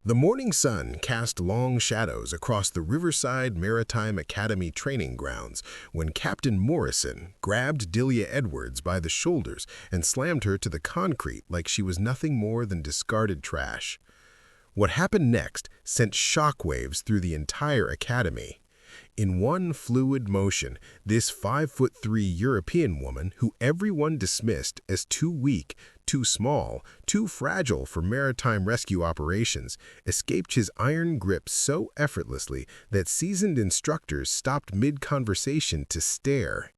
The morning sun cast long shadows across the Riverside Maritime Academy training grounds when Captain Morrison grabbed Delia Edwards by the shoulders and slammed her to the concrete like she was nothing more than discarded trash. What happened next sent shockwaves through the entire academy. In one fluid motion, this 5'3" European woman, who everyone dismissed as too weak, too small, too fragile for maritime rescue operations, escaped his iron grip so effortlessly that seasoned instructors stopped mid-conversation to stare.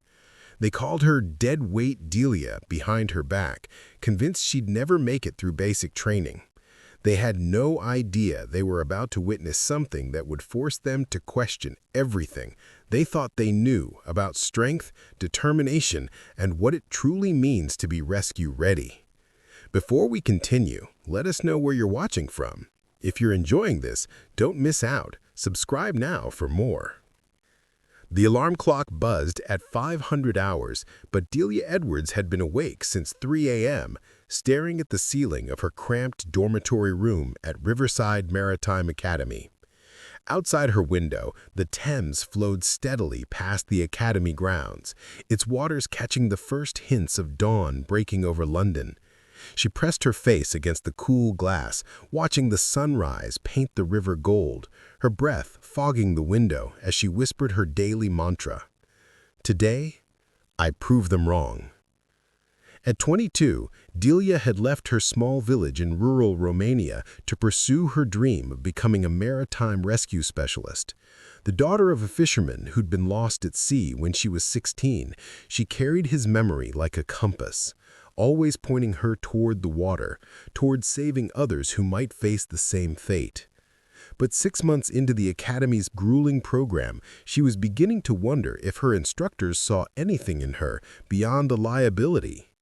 They called her dead-weight Delia behind her back, convinced she'd never make it through basic training. They had no idea they were about to witness something that would force them to question everything they thought they knew about strength, determination, and what it truly means to be rescue-ready. Before we continue, let us know where you're watching from. If you're enjoying this, don't miss out. Subscribe now for more. The alarm clock buzzed at 500 hours, but Delia Edwards had been awake since 3 a.m., staring at the ceiling of her cramped dormitory room at Riverside Maritime Academy. Outside her window, the Thames flowed steadily past the academy grounds, its waters catching the first hints of dawn breaking over London. She pressed her face against the cool glass, watching the sunrise paint the river gold, her breath fogging the window as she whispered her daily mantra. Today, I prove them wrong. At 22, Delia had left her small village in rural Romania to pursue her dream of becoming a maritime rescue specialist. The daughter of a fisherman who'd been lost at sea when she was 16, she carried his memory like a compass, always pointing her toward the water, toward saving others who might face the same fate. But 6 months into the Academy's grueling program, she was beginning to wonder if her instructors saw anything in her beyond a liability.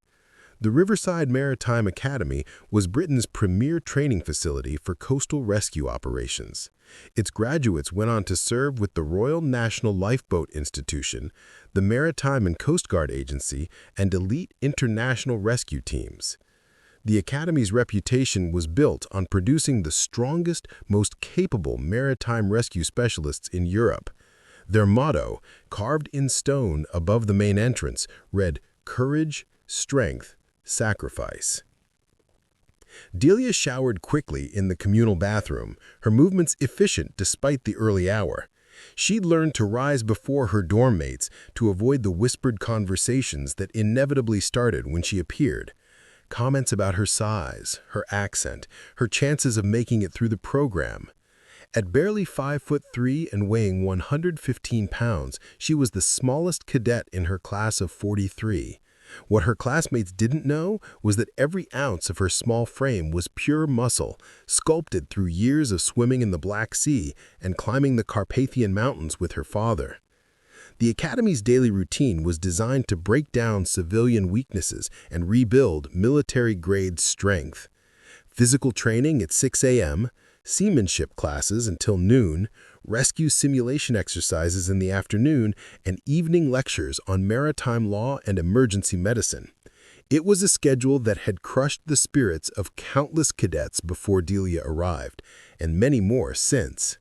The Riverside Maritime Academy was Britain's premier training facility for coastal rescue operations. Its graduates went on to serve with the Royal National Lifeboat Institution, the Maritime and Coast Guard Agency, and elite international rescue teams. The Academy's reputation was built on producing the strongest, most capable maritime rescue specialists in Europe. Their motto, carved in stone above the main entrance, read, "Courage, Strength, Sacrifice." Delia showered quickly in the communal bathroom, her movements efficient despite the early hour. She'd learned to rise before her dorm mates to avoid the whispered conversations that inevitably started when she appeared. Comments about her size, her accent, her chances of making it through the program. At barely 5'3" and weighing 115 pounds, she was the smallest cadet in her class of 43. What her classmates didn't know was that every ounce of her small frame was pure muscle, sculpted through years of swimming in the Black Sea and climbing the Carpathian Mountains with her father. The Academy's daily routine was designed to break down civilian weaknesses and rebuild military-grade strength. Physical training at 6 a.m., seamanship classes until noon, rescue simulation exercises in the afternoon, and evening lectures on maritime law and emergency medicine. It was a schedule that had crushed the spirits of countless cadets before Delia arrived, and many more since.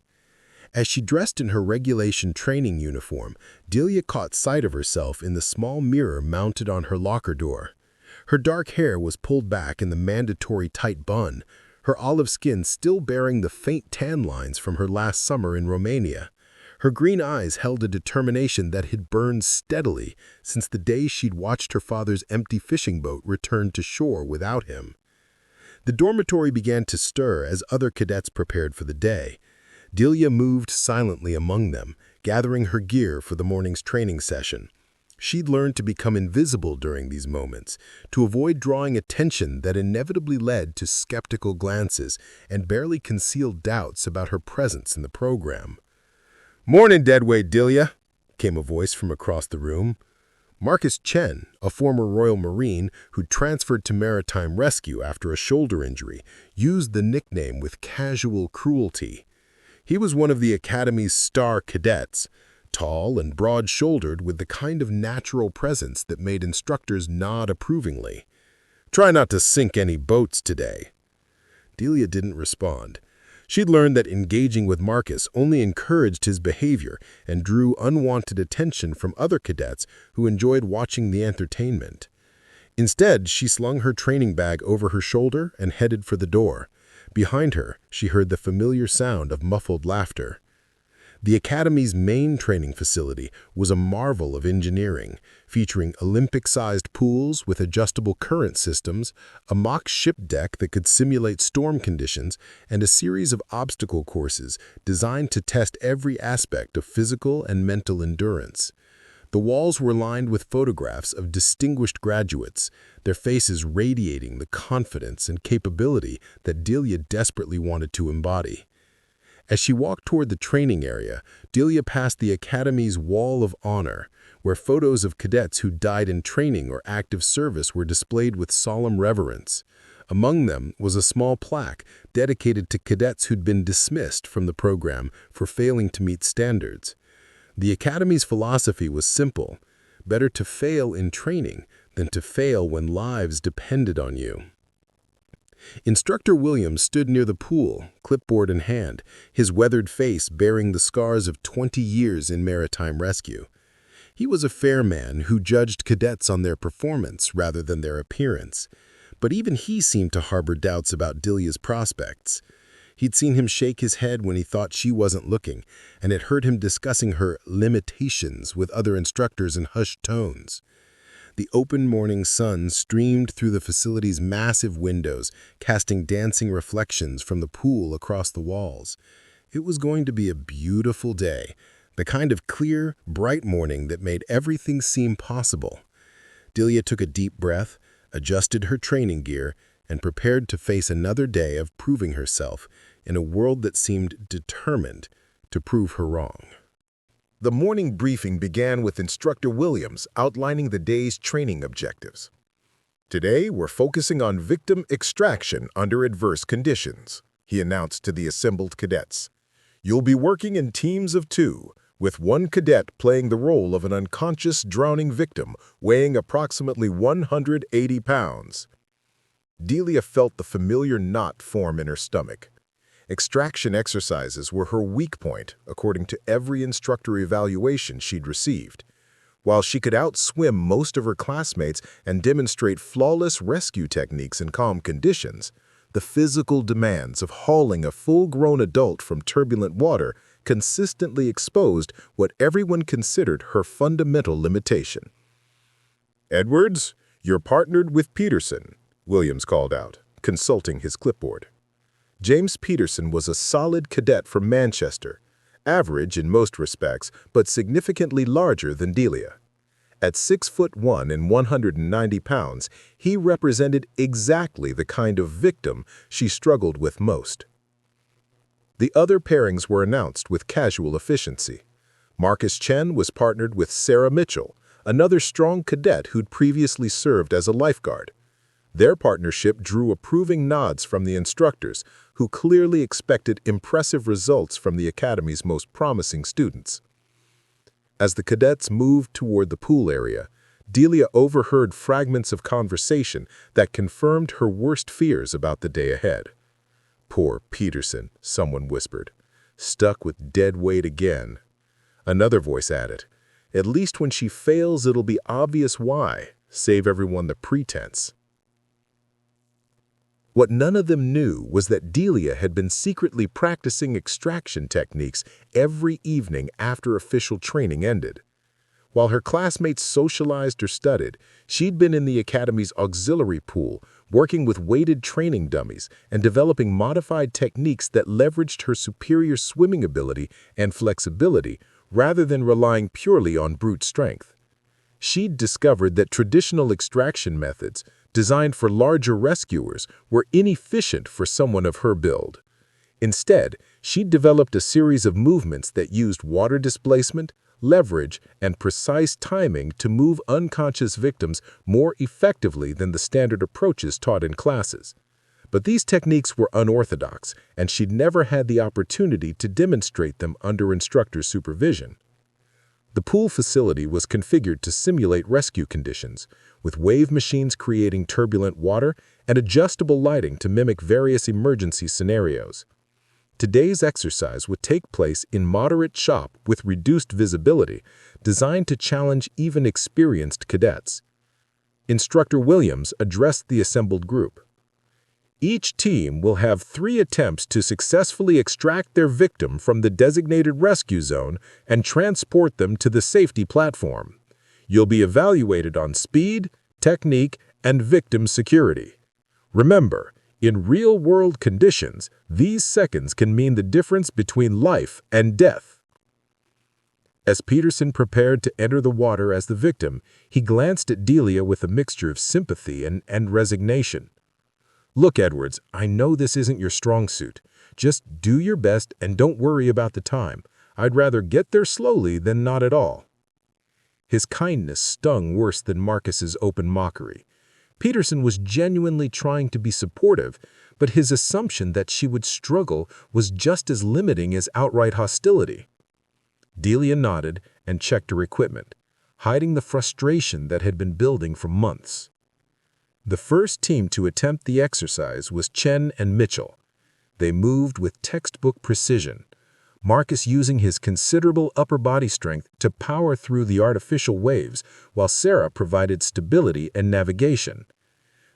As she dressed in her regulation training uniform, Delia caught sight of herself in the small mirror mounted on her locker door. Her dark hair was pulled back in the mandatory tight bun, her olive skin still bearing the faint tan lines from her last summer in Romania. Her green eyes held a determination that had burned steadily since the day she'd watched her father's empty fishing boat return to shore without him. The dormitory began to stir as other cadets prepared for the day. Delia moved silently among them, gathering her gear for the morning's training session. She'd learned to become invisible during these moments, to avoid drawing attention that inevitably led to skeptical glances and barely concealed doubts about her presence in the program. "Morning, deadweight Delia," came a voice from across the room. Marcus Chen, a former Royal Marine who'd transferred to maritime rescue after a shoulder injury, used the nickname with casual cruelty. He was one of the Academy's star cadets, tall and broad-shouldered with the kind of natural presence that made instructors nod approvingly. "Try not to sink any boats today." Delia didn't respond. She'd learned that engaging with Marcus only encouraged his behavior and drew unwanted attention from other cadets who enjoyed watching the entertainment. Instead, she slung her training bag over her shoulder and headed for the door. Behind her, she heard the familiar sound of muffled laughter. The Academy's main training facility was a marvel of engineering, featuring Olympic-sized pools with adjustable current systems, a mock ship deck that could simulate storm conditions, and a series of obstacle courses designed to test every aspect of physical and mental endurance. The walls were lined with photographs of distinguished graduates, their faces radiating the confidence and capability that Delia desperately wanted to embody. As she walked toward the training area, Delia passed the Academy's Wall of Honor, where photos of cadets who died in training or active service were displayed with solemn reverence. Among them was a small plaque dedicated to cadets who'd been dismissed from the program for failing to meet standards. The Academy's philosophy was simple: better to fail in training than to fail when lives depended on you. Instructor Williams stood near the pool, clipboard in hand, his weathered face bearing the scars of 20 years in maritime rescue. He was a fair man who judged cadets on their performance rather than their appearance, but even he seemed to harbor doubts about Delia's prospects. He'd seen him shake his head when he thought she wasn't looking, and had heard him discussing her limitations with other instructors in hushed tones. The open morning sun streamed through the facility's massive windows, casting dancing reflections from the pool across the walls. It was going to be a beautiful day, the kind of clear, bright morning that made everything seem possible. Delia took a deep breath, adjusted her training gear, and prepared to face another day of proving herself in a world that seemed determined to prove her wrong. The morning briefing began with Instructor Williams outlining the day's training objectives. "Today, we're focusing on victim extraction under adverse conditions," he announced to the assembled cadets. "You'll be working in teams of 2, with one cadet playing the role of an unconscious drowning victim weighing approximately 180 pounds. Delia felt the familiar knot form in her stomach. Extraction exercises were her weak point, according to every instructor evaluation she'd received. While she could outswim most of her classmates and demonstrate flawless rescue techniques in calm conditions, the physical demands of hauling a full-grown adult from turbulent water consistently exposed what everyone considered her fundamental limitation. "Edwards, you're partnered with Peterson," Williams called out, consulting his clipboard. James Peterson was a solid cadet from Manchester, average in most respects, but significantly larger than Delia. At 6'1" and 190 pounds, he represented exactly the kind of victim she struggled with most. The other pairings were announced with casual efficiency. Marcus Chen was partnered with Sarah Mitchell, another strong cadet who'd previously served as a lifeguard. Their partnership drew approving nods from the instructors, who clearly expected impressive results from the Academy's most promising students. As the cadets moved toward the pool area, Delia overheard fragments of conversation that confirmed her worst fears about the day ahead. "Poor Peterson," someone whispered. "Stuck with dead weight again." Another voice added, "At least when she fails, it'll be obvious why. Save everyone the pretense." What none of them knew was that Delia had been secretly practicing extraction techniques every evening after official training ended. While her classmates socialized or studied, she'd been in the Academy's auxiliary pool, working with weighted training dummies and developing modified techniques that leveraged her superior swimming ability and flexibility rather than relying purely on brute strength. She'd discovered that traditional extraction methods, designed for larger rescuers, were inefficient for someone of her build. Instead, she'd developed a series of movements that used water displacement, leverage, and precise timing to move unconscious victims more effectively than the standard approaches taught in classes. But these techniques were unorthodox, and she'd never had the opportunity to demonstrate them under instructor supervision. The pool facility was configured to simulate rescue conditions, with wave machines creating turbulent water and adjustable lighting to mimic various emergency scenarios. Today's exercise would take place in moderate chop with reduced visibility, designed to challenge even experienced cadets. Instructor Williams addressed the assembled group. Each team will have 3 attempts to successfully extract their victim from the designated rescue zone and transport them to the safety platform. You'll be evaluated on speed, technique, and victim security. Remember, in real-world conditions, these seconds can mean the difference between life and death. As Peterson prepared to enter the water as the victim, he glanced at Delia with a mixture of sympathy and resignation. "Look, Edwards, I know this isn't your strong suit. Just do your best and don't worry about the time. I'd rather get there slowly than not at all." His kindness stung worse than Marcus's open mockery. Peterson was genuinely trying to be supportive, but his assumption that she would struggle was just as limiting as outright hostility. Delia nodded and checked her equipment, hiding the frustration that had been building for months. The first team to attempt the exercise was Chen and Mitchell. They moved with textbook precision, Marcus using his considerable upper body strength to power through the artificial waves, while Sarah provided stability and navigation.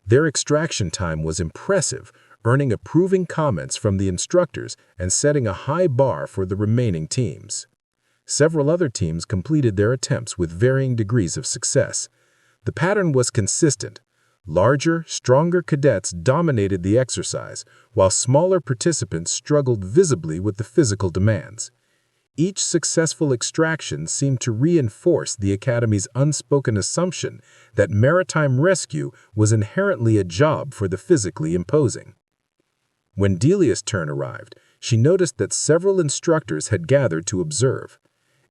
Their extraction time was impressive, earning approving comments from the instructors and setting a high bar for the remaining teams. Several other teams completed their attempts with varying degrees of success. The pattern was consistent. Larger, stronger cadets dominated the exercise, while smaller participants struggled visibly with the physical demands. Each successful extraction seemed to reinforce the Academy's unspoken assumption that maritime rescue was inherently a job for the physically imposing. When Delia's turn arrived, she noticed that several instructors had gathered to observe.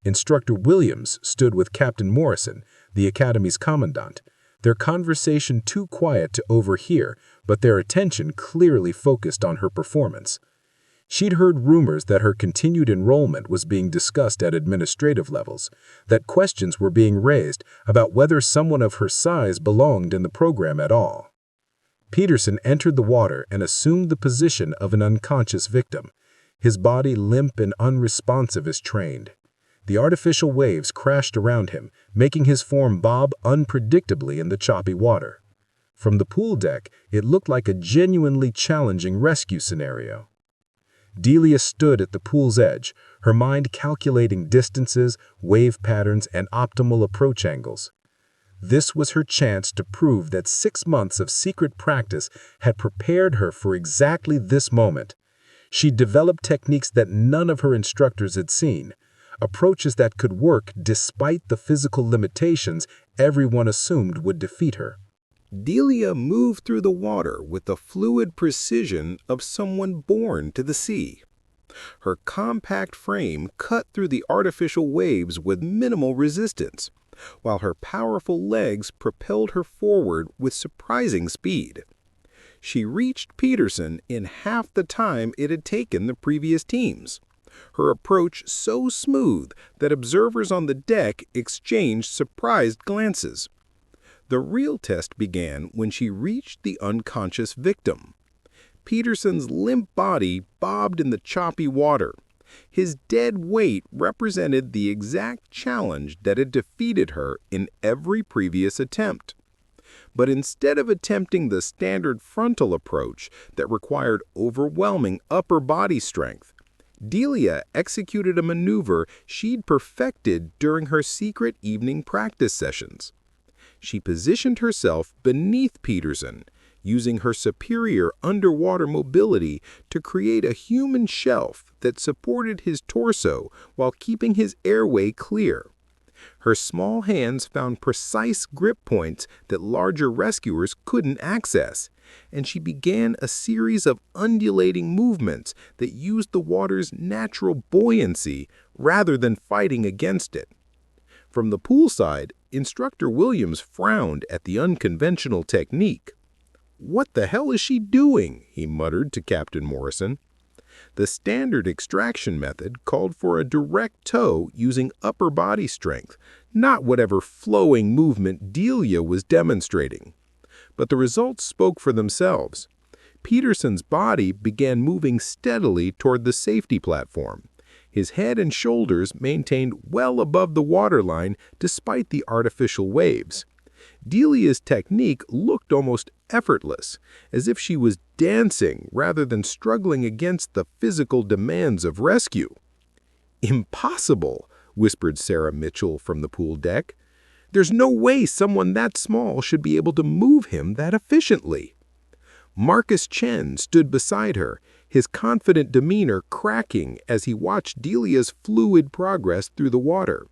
Instructor Williams stood with Captain Morrison, the Academy's commandant, their conversation too quiet to overhear, but their attention clearly focused on her performance. She'd heard rumors that her continued enrollment was being discussed at administrative levels, that questions were being raised about whether someone of her size belonged in the program at all. Peterson entered the water and assumed the position of an unconscious victim, his body limp and unresponsive as trained. The artificial waves crashed around him, making his form bob unpredictably in the choppy water. From the pool deck, it looked like a genuinely challenging rescue scenario. Delia stood at the pool's edge, her mind calculating distances, wave patterns, and optimal approach angles. This was her chance to prove that 6 months of secret practice had prepared her for exactly this moment. She developed techniques that none of her instructors had seen, approaches that could work despite the physical limitations everyone assumed would defeat her. Delia moved through the water with the fluid precision of someone born to the sea. Her compact frame cut through the artificial waves with minimal resistance, while her powerful legs propelled her forward with surprising speed. She reached Peterson in half the time it had taken the previous teams, her approach so smooth that observers on the deck exchanged surprised glances. The real test began when she reached the unconscious victim. Peterson's limp body bobbed in the choppy water. His dead weight represented the exact challenge that had defeated her in every previous attempt. But instead of attempting the standard frontal approach that required overwhelming upper body strength, Delia executed a maneuver she'd perfected during her secret evening practice sessions. She positioned herself beneath Peterson, using her superior underwater mobility to create a human shelf that supported his torso while keeping his airway clear. Her small hands found precise grip points that larger rescuers couldn't access, and she began a series of undulating movements that used the water's natural buoyancy rather than fighting against it. From the poolside, Instructor Williams frowned at the unconventional technique. "What the hell is she doing?" he muttered to Captain Morrison. The standard extraction method called for a direct tow using upper body strength, not whatever flowing movement Delia was demonstrating. But the results spoke for themselves. Peterson's body began moving steadily toward the safety platform. His head and shoulders maintained well above the waterline despite the artificial waves. Delia's technique looked almost effortless, as if she was dancing rather than struggling against the physical demands of rescue. "Impossible," whispered Sarah Mitchell from the pool deck. "There's no way someone that small should be able to move him that efficiently." Marcus Chen stood beside her, his confident demeanor cracking as he watched Delia's fluid progress through the water.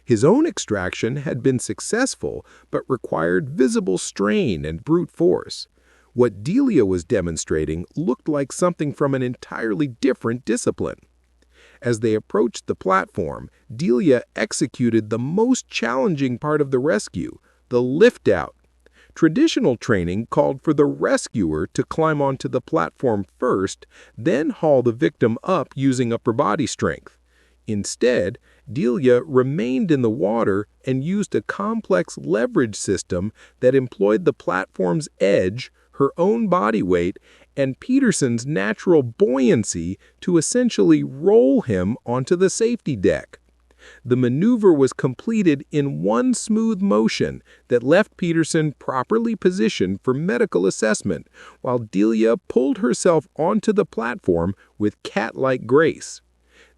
His own extraction had been successful, but required visible strain and brute force. What Delia was demonstrating looked like something from an entirely different discipline. As they approached the platform, Delia executed the most challenging part of the rescue, the lift-out. Traditional training called for the rescuer to climb onto the platform first, then haul the victim up using upper body strength. Instead, Delia remained in the water and used a complex leverage system that employed the platform's edge, her own body weight, and Peterson's natural buoyancy to essentially roll him onto the safety deck. The maneuver was completed in one smooth motion that left Peterson properly positioned for medical assessment, while Delia pulled herself onto the platform with cat-like grace.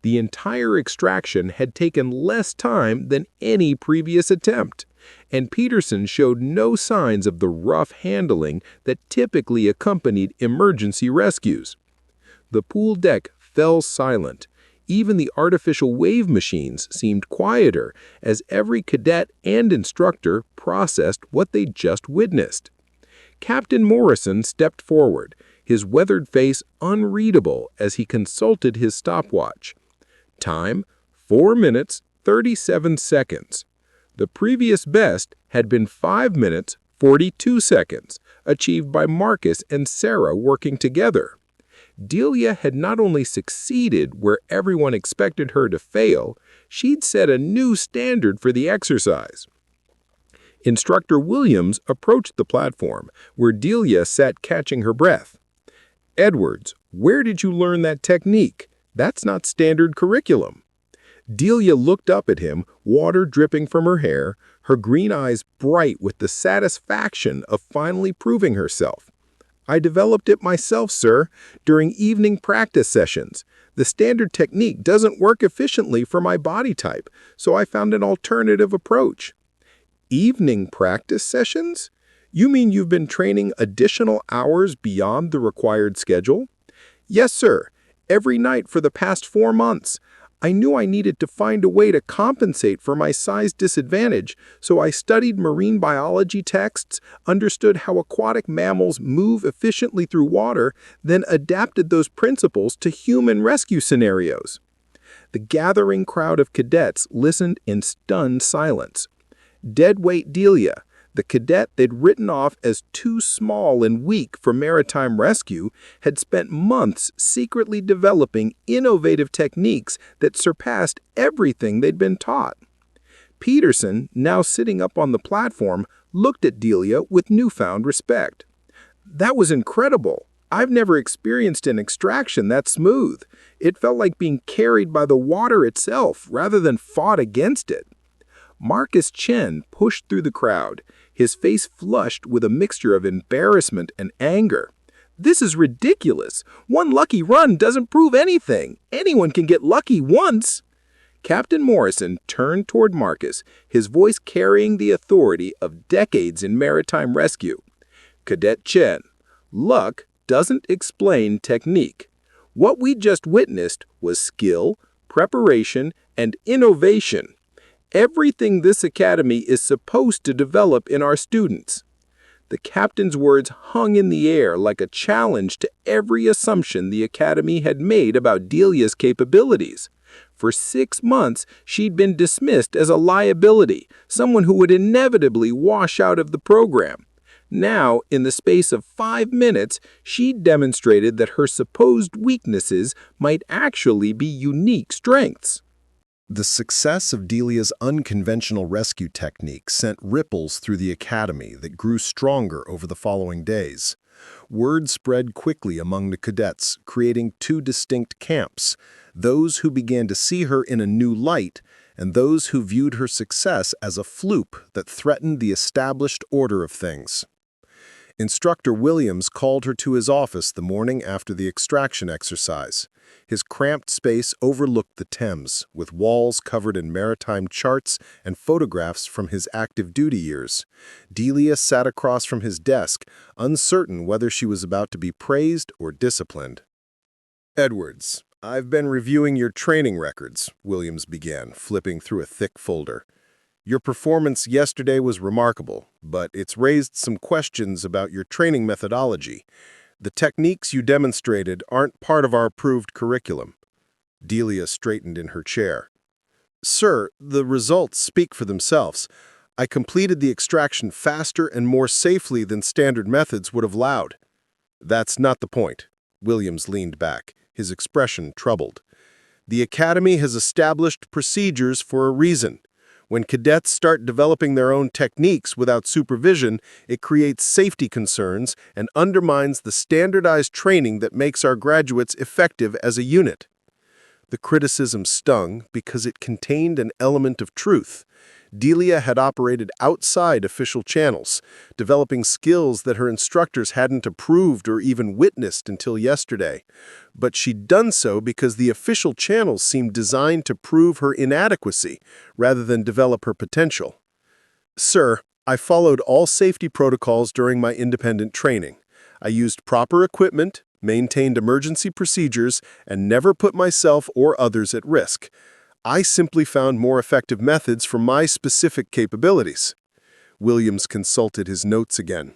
The entire extraction had taken less time than any previous attempt, and Peterson showed no signs of the rough handling that typically accompanied emergency rescues. The pool deck fell silent. Even the artificial wave machines seemed quieter as every cadet and instructor processed what they just witnessed. Captain Morrison stepped forward, his weathered face unreadable as he consulted his stopwatch. Time, 4 minutes, 37 seconds. The previous best had been 5 minutes, 42 seconds, achieved by Marcus and Sarah working together. Delia had not only succeeded where everyone expected her to fail, she'd set a new standard for the exercise. Instructor Williams approached the platform, where Delia sat catching her breath. "Edwards, where did you learn that technique? That's not standard curriculum." Delia looked up at him, water dripping from her hair, her green eyes bright with the satisfaction of finally proving herself. "I developed it myself, sir, during evening practice sessions. The standard technique doesn't work efficiently for my body type, so I found an alternative approach." "Evening practice sessions? You mean you've been training additional hours beyond the required schedule?" "Yes, sir. Every night for the past 4 months. I knew I needed to find a way to compensate for my size disadvantage, so I studied marine biology texts, understood how aquatic mammals move efficiently through water, then adapted those principles to human rescue scenarios." The gathering crowd of cadets listened in stunned silence. Deadweight Delia, the cadet they'd written off as too small and weak for maritime rescue, had spent months secretly developing innovative techniques that surpassed everything they'd been taught. Peterson, now sitting up on the platform, looked at Delia with newfound respect. "That was incredible. I've never experienced an extraction that smooth. It felt like being carried by the water itself rather than fought against it." Marcus Chen pushed through the crowd, his face flushed with a mixture of embarrassment and anger. "This is ridiculous. One lucky run doesn't prove anything. Anyone can get lucky once." Captain Morrison turned toward Marcus, his voice carrying the authority of decades in maritime rescue. "Cadet Chen, luck doesn't explain technique. What we just witnessed was skill, preparation, and innovation. Everything this academy is supposed to develop in our students." The captain's words hung in the air like a challenge to every assumption the academy had made about Delia's capabilities. For 6 months, she'd been dismissed as a liability, someone who would inevitably wash out of the program. Now, in the space of 5 minutes, she'd demonstrated that her supposed weaknesses might actually be unique strengths. The success of Delia's unconventional rescue technique sent ripples through the academy that grew stronger over the following days. Word spread quickly among the cadets, creating two distinct camps, those who began to see her in a new light and those who viewed her success as a fluke that threatened the established order of things. Instructor Williams called her to his office the morning after the extraction exercise. His cramped space overlooked the Thames, with walls covered in maritime charts and photographs from his active duty years. Delia sat across from his desk, uncertain whether she was about to be praised or disciplined. "Edwards, I've been reviewing your training records," Williams began, flipping through a thick folder. "Your performance yesterday was remarkable, but it's raised some questions about your training methodology. The techniques you demonstrated aren't part of our approved curriculum." Delia straightened in her chair. "Sir, the results speak for themselves. I completed the extraction faster and more safely than standard methods would have allowed." "That's not the point." Williams leaned back, his expression troubled. "The Academy has established procedures for a reason. When cadets start developing their own techniques without supervision, it creates safety concerns and undermines the standardized training that makes our graduates effective as a unit." The criticism stung because it contained an element of truth. Delia had operated outside official channels, developing skills that her instructors hadn't approved or even witnessed until yesterday. But she'd done so because the official channels seemed designed to prove her inadequacy rather than develop her potential. "Sir, I followed all safety protocols during my independent training. I used proper equipment, maintained emergency procedures, and never put myself or others at risk. I simply found more effective methods for my specific capabilities." Williams consulted his notes again.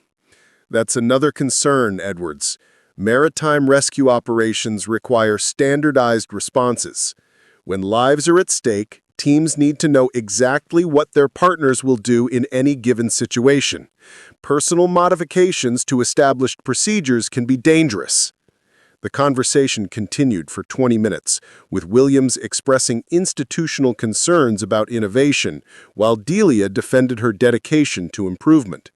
"That's another concern, Edwards. Maritime rescue operations require standardized responses. When lives are at stake, teams need to know exactly what their partners will do in any given situation. Personal modifications to established procedures can be dangerous." The conversation continued for 20 minutes, with Williams expressing institutional concerns about innovation, while Delia defended her dedication to improvement.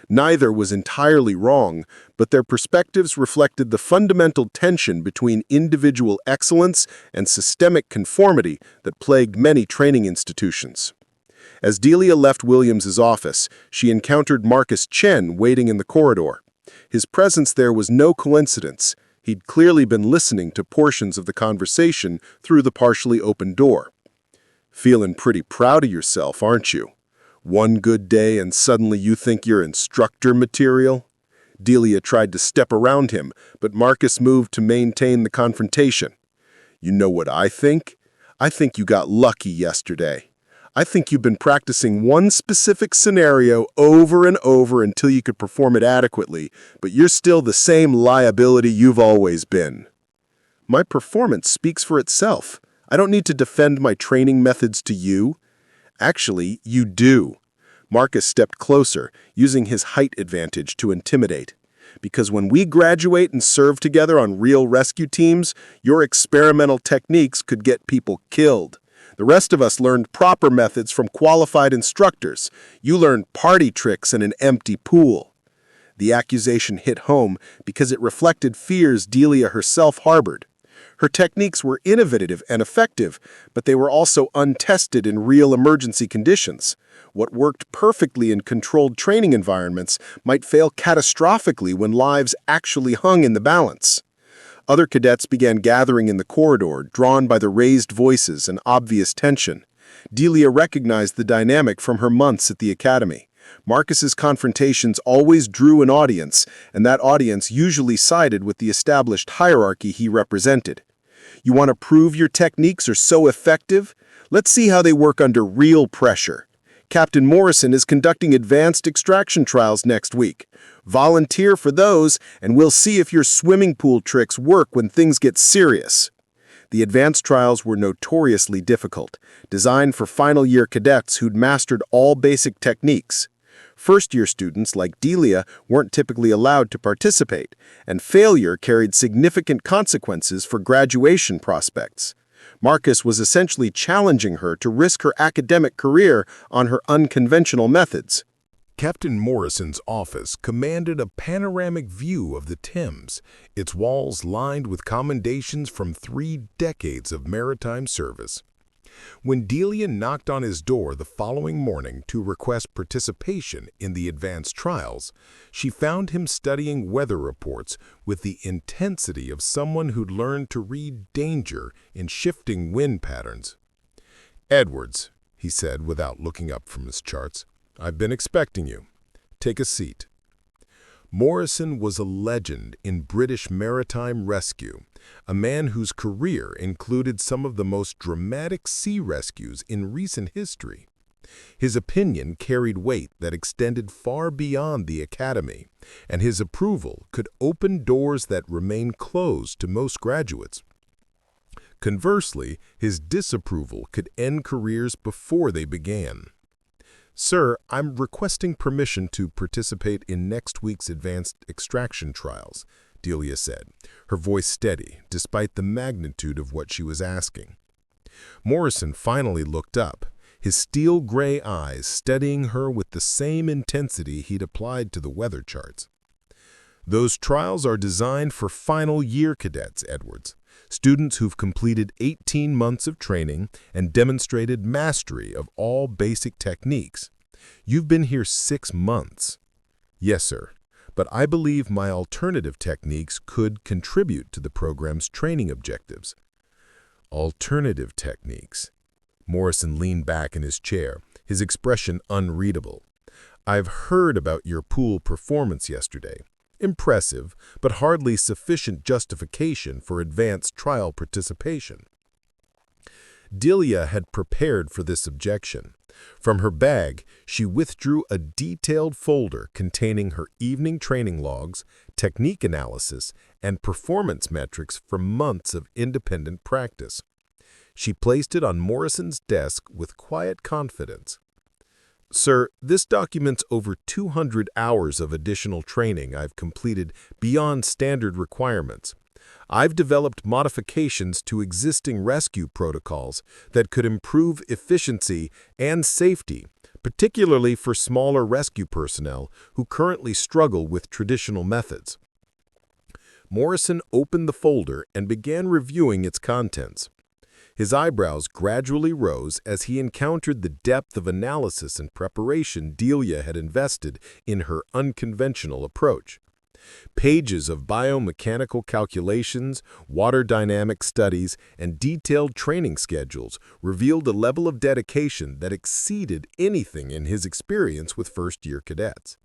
Neither was entirely wrong, but their perspectives reflected the fundamental tension between individual excellence and systemic conformity that plagued many training institutions. As Delia left Williams's office, she encountered Marcus Chen waiting in the corridor. His presence there was no coincidence. He'd clearly been listening to portions of the conversation through the partially open door. "Feeling pretty proud of yourself, aren't you? One good day and suddenly you think you're instructor material?" Delia tried to step around him, but Marcus moved to maintain the confrontation. "You know what I think? I think you got lucky yesterday. I think you've been practicing one specific scenario over and over until you could perform it adequately, but you're still the same liability you've always been." "My performance speaks for itself. I don't need to defend my training methods to you." "Actually, you do." Marcus stepped closer, using his height advantage to intimidate. "Because when we graduate and serve together on real rescue teams, your experimental techniques could get people killed. The rest of us learned proper methods from qualified instructors. You learned party tricks in an empty pool." The accusation hit home because it reflected fears Delia herself harbored. Her techniques were innovative and effective, but they were also untested in real emergency conditions. What worked perfectly in controlled training environments might fail catastrophically when lives actually hung in the balance. Other cadets began gathering in the corridor, drawn by the raised voices and obvious tension. Delia recognized the dynamic from her months at the academy. Marcus's confrontations always drew an audience, and that audience usually sided with the established hierarchy he represented. "You want to prove your techniques are so effective? Let's see how they work under real pressure. Captain Morrison is conducting advanced extraction trials next week. Volunteer for those, and we'll see if your swimming pool tricks work when things get serious." The advanced trials were notoriously difficult, designed for final-year cadets who'd mastered all basic techniques. First-year students like Delia weren't typically allowed to participate, and failure carried significant consequences for graduation prospects. Marcus was essentially challenging her to risk her academic career on her unconventional methods. Captain Morrison's office commanded a panoramic view of the Thames, its walls lined with commendations from 3 decades of maritime service. When Delia knocked on his door the following morning to request participation in the advanced trials, she found him studying weather reports with the intensity of someone who'd learned to read danger in shifting wind patterns. "Edwards," he said without looking up from his charts, "I've been expecting you. Take a seat." Morrison was a legend in British maritime rescue, a man whose career included some of the most dramatic sea rescues in recent history. His opinion carried weight that extended far beyond the academy, and his approval could open doors that remain closed to most graduates. Conversely, his disapproval could end careers before they began. "Sir, I'm requesting permission to participate in next week's advanced extraction trials," Delia said, her voice steady despite the magnitude of what she was asking. Morrison finally looked up, his steel-gray eyes studying her with the same intensity he'd applied to the weather charts. "Those trials are designed for final-year cadets, Edwards, students who've completed 18 months of training and demonstrated mastery of all basic techniques. You've been here 6 months." "Yes, sir, but I believe my alternative techniques could contribute to the program's training objectives." "Alternative techniques?" Morrison leaned back in his chair, his expression unreadable. "I've heard about your pool performance yesterday. Impressive, but hardly sufficient justification for advanced trial participation." Delia had prepared for this objection. From her bag, she withdrew a detailed folder containing her evening training logs, technique analysis, and performance metrics from months of independent practice. She placed it on Morrison's desk with quiet confidence. "Sir, this documents over 200 hours of additional training I've completed beyond standard requirements. I've developed modifications to existing rescue protocols that could improve efficiency and safety, particularly for smaller rescue personnel who currently struggle with traditional methods." Morrison opened the folder and began reviewing its contents. His eyebrows gradually rose as he encountered the depth of analysis and preparation Delia had invested in her unconventional approach. Pages of biomechanical calculations, water dynamic studies, and detailed training schedules revealed a level of dedication that exceeded anything in his experience with first-year cadets.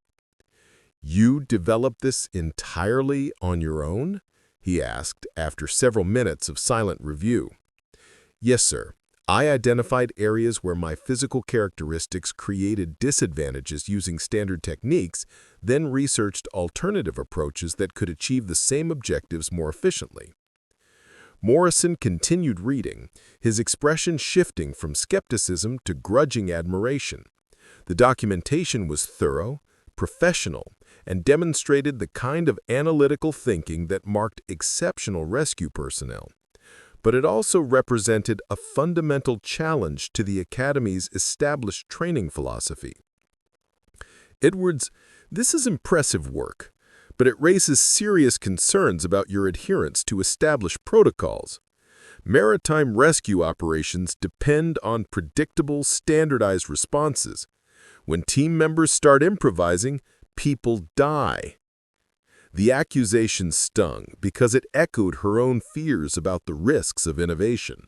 "You developed this entirely on your own?" he asked after several minutes of silent review. "Yes, sir. I identified areas where my physical characteristics created disadvantages using standard techniques, then researched alternative approaches that could achieve the same objectives more efficiently." Morrison continued reading, his expression shifting from skepticism to grudging admiration. The documentation was thorough, professional, and demonstrated the kind of analytical thinking that marked exceptional rescue personnel. But it also represented a fundamental challenge to the Academy's established training philosophy. "Edwards, this is impressive work, but it raises serious concerns about your adherence to established protocols. Maritime rescue operations depend on predictable, standardized responses. When team members start improvising, people die." The accusation stung because it echoed her own fears about the risks of innovation.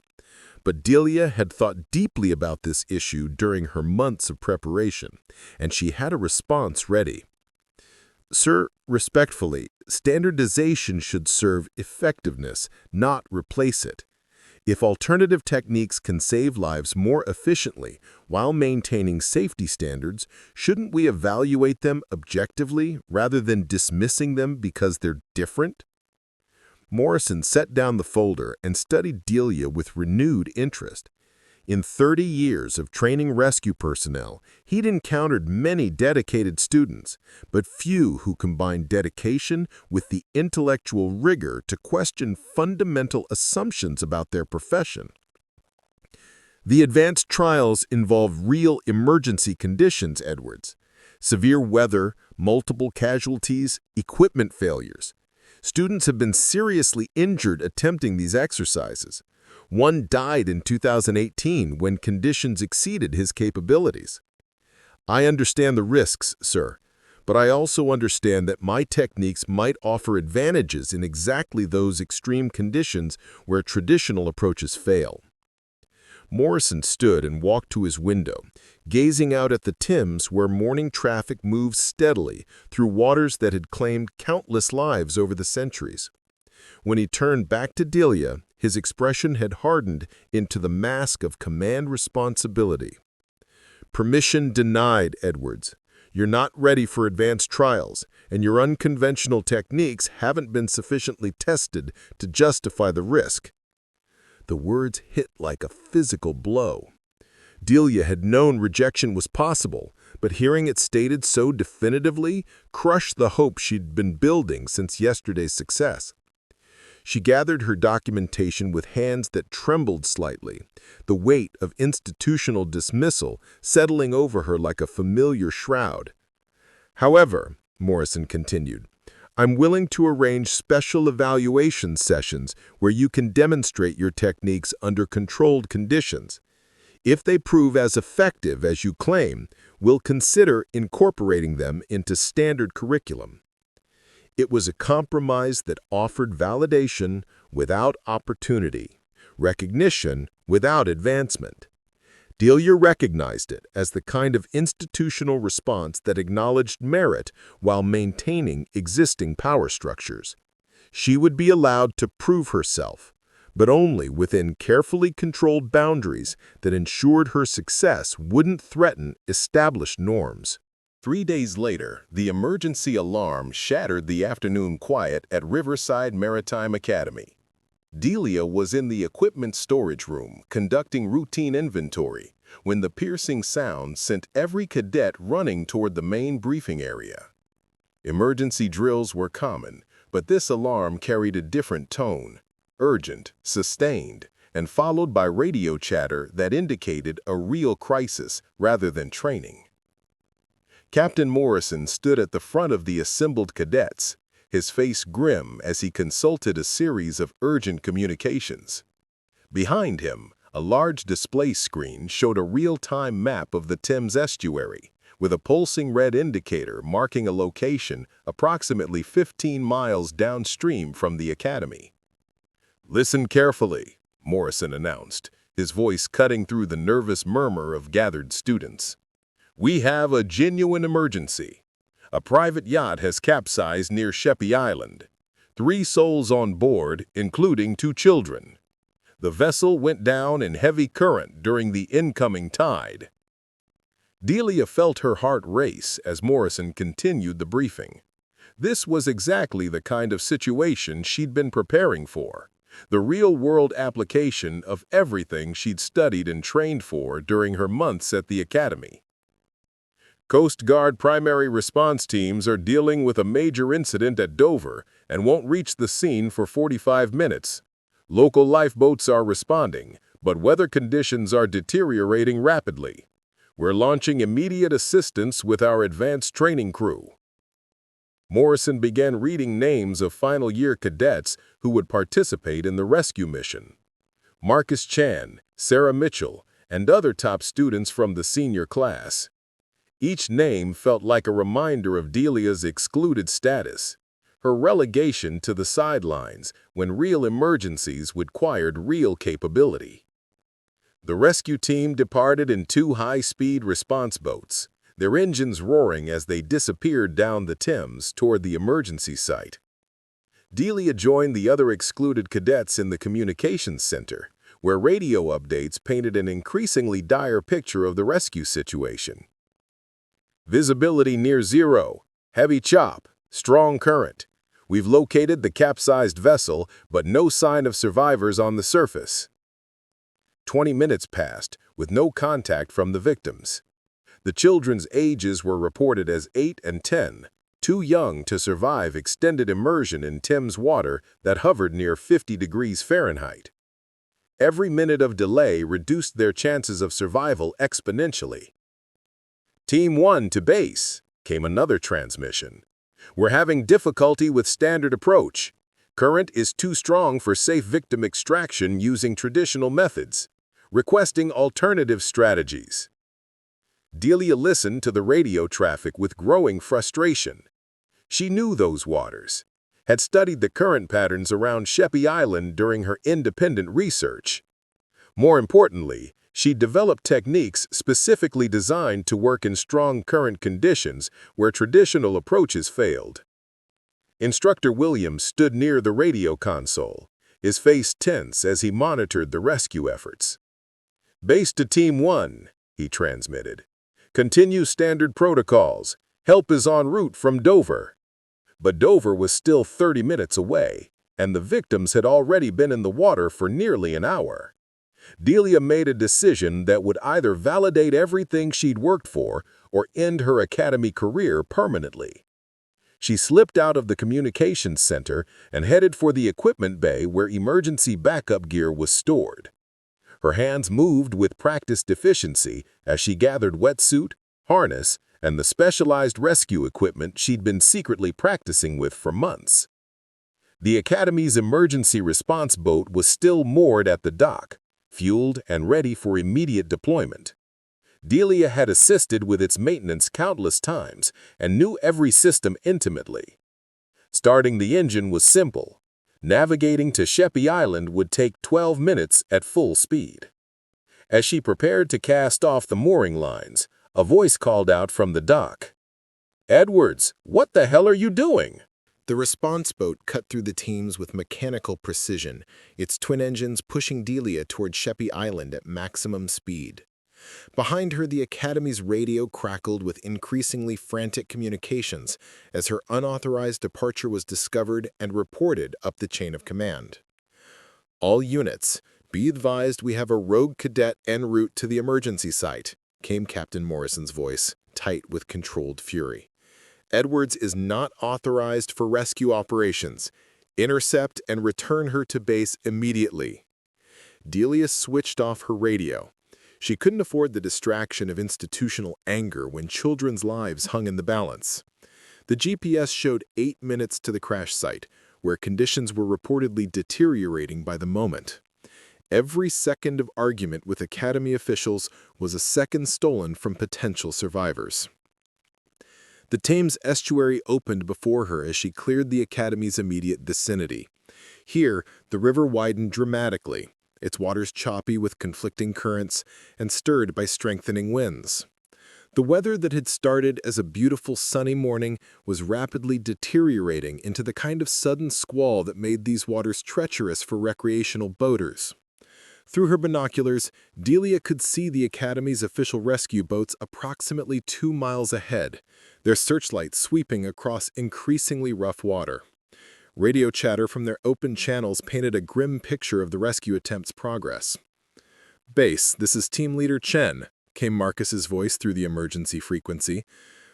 But Delia had thought deeply about this issue during her months of preparation, and she had a response ready. "Sir, respectfully, standardization should serve effectiveness, not replace it. If alternative techniques can save lives more efficiently while maintaining safety standards, shouldn't we evaluate them objectively rather than dismissing them because they're different?" Morrison set down the folder and studied Delia with renewed interest. In 30 years of training rescue personnel, he'd encountered many dedicated students, but few who combined dedication with the intellectual rigor to question fundamental assumptions about their profession. "The advanced trials involve real emergency conditions, Edwards. Severe weather, multiple casualties, equipment failures. Students have been seriously injured attempting these exercises. One died in 2018 when conditions exceeded his capabilities. I understand the risks, sir, but I also understand that my techniques might offer advantages in exactly those extreme conditions where traditional approaches fail. Morrison stood and walked to his window, gazing out at the Thames where morning traffic moved steadily through waters that had claimed countless lives over the centuries. When he turned back to Delia, his expression had hardened into the mask of command responsibility. Permission denied, Edwards. You're not ready for advanced trials, and your unconventional techniques haven't been sufficiently tested to justify the risk. The words hit like a physical blow. Delia had known rejection was possible, but hearing it stated so definitively crushed the hope she'd been building since yesterday's success. She gathered her documentation with hands that trembled slightly, the weight of institutional dismissal settling over her like a familiar shroud. However, Morrison continued, I'm willing to arrange special evaluation sessions where you can demonstrate your techniques under controlled conditions. If they prove as effective as you claim, we'll consider incorporating them into standard curriculum. It was a compromise that offered validation without opportunity, recognition without advancement. Delia recognized it as the kind of institutional response that acknowledged merit while maintaining existing power structures. She would be allowed to prove herself, but only within carefully controlled boundaries that ensured her success wouldn't threaten established norms. 3 days later, the emergency alarm shattered the afternoon quiet at Riverside Maritime Academy. Delia was in the equipment storage room conducting routine inventory when the piercing sound sent every cadet running toward the main briefing area. Emergency drills were common, but this alarm carried a different tone, urgent, sustained, and followed by radio chatter that indicated a real crisis rather than training. Captain Morrison stood at the front of the assembled cadets, his face grim as he consulted a series of urgent communications. Behind him, a large display screen showed a real-time map of the Thames estuary, with a pulsing red indicator marking a location approximately 15 miles downstream from the academy. "Listen carefully," Morrison announced, his voice cutting through the nervous murmur of gathered students. "We have a genuine emergency. A private yacht has capsized near Sheppey Island. 3 souls on board, including 2 children. The vessel went down in heavy current during the incoming tide." Delia felt her heart race as Morrison continued the briefing. This was exactly the kind of situation she'd been preparing for, the real-world application of everything she'd studied and trained for during her months at the academy. "Coast Guard primary response teams are dealing with a major incident at Dover and won't reach the scene for 45 minutes. Local lifeboats are responding, but weather conditions are deteriorating rapidly. We're launching immediate assistance with our advanced training crew." Morrison began reading names of final-year cadets who would participate in the rescue mission. Marcus Chan, Sarah Mitchell, and other top students from the senior class. Each name felt like a reminder of Delia's excluded status, her relegation to the sidelines when real emergencies required real capability. The rescue team departed in 2 high-speed response boats, their engines roaring as they disappeared down the Thames toward the emergency site. Delia joined the other excluded cadets in the communications center, where radio updates painted an increasingly dire picture of the rescue situation. "Visibility near zero, heavy chop, strong current. We've located the capsized vessel, but no sign of survivors on the surface." 20 minutes passed, with no contact from the victims. The children's ages were reported as 8 and 10, too young to survive extended immersion in Thames water that hovered near 50 degrees Fahrenheit. Every minute of delay reduced their chances of survival exponentially. "Team 1 to base," came another transmission. "We're having difficulty with standard approach. Current is too strong for safe victim extraction using traditional methods. Requesting alternative strategies." Delia listened to the radio traffic with growing frustration. She knew those waters, had studied the current patterns around Sheppey Island during her independent research. More importantly, she developed techniques specifically designed to work in strong current conditions where traditional approaches failed. Instructor Williams stood near the radio console, his face tense as he monitored the rescue efforts. "Base to Team 1, he transmitted. "Continue standard protocols. Help is en route from Dover." But Dover was still 30 minutes away, and the victims had already been in the water for nearly an hour. Delia made a decision that would either validate everything she'd worked for or end her academy career permanently. She slipped out of the communications center and headed for the equipment bay where emergency backup gear was stored. Her hands moved with practiced efficiency as she gathered wetsuit, harness, and the specialized rescue equipment she'd been secretly practicing with for months. The Academy's emergency response boat was still moored at the dock, fueled and ready for immediate deployment. Delia had assisted with its maintenance countless times and knew every system intimately. Starting the engine was simple. Navigating to Sheppey Island would take 12 minutes at full speed. As she prepared to cast off the mooring lines, a voice called out from the dock. "Edwards, what the hell are you doing?" The response boat cut through the Thames with mechanical precision, its twin engines pushing Delia toward Sheppey Island at maximum speed. Behind her, the Academy's radio crackled with increasingly frantic communications as her unauthorized departure was discovered and reported up the chain of command. "All units, be advised we have a rogue cadet en route to the emergency site," came Captain Morrison's voice, tight with controlled fury. "Edwards is not authorized for rescue operations. Intercept and return her to base immediately." Delia switched off her radio. She couldn't afford the distraction of institutional anger when children's lives hung in the balance. The GPS showed 8 minutes to the crash site, where conditions were reportedly deteriorating by the moment. Every second of argument with Academy officials was a second stolen from potential survivors. The Thames estuary opened before her as she cleared the Academy's immediate vicinity. Here, the river widened dramatically, its waters choppy with conflicting currents and stirred by strengthening winds. The weather that had started as a beautiful sunny morning was rapidly deteriorating into the kind of sudden squall that made these waters treacherous for recreational boaters. Through her binoculars, Delia could see the Academy's official rescue boats approximately 2 miles ahead, their searchlights sweeping across increasingly rough water. Radio chatter from their open channels painted a grim picture of the rescue attempt's progress. "Base, this is Team Leader Chen," came Marcus's voice through the emergency frequency.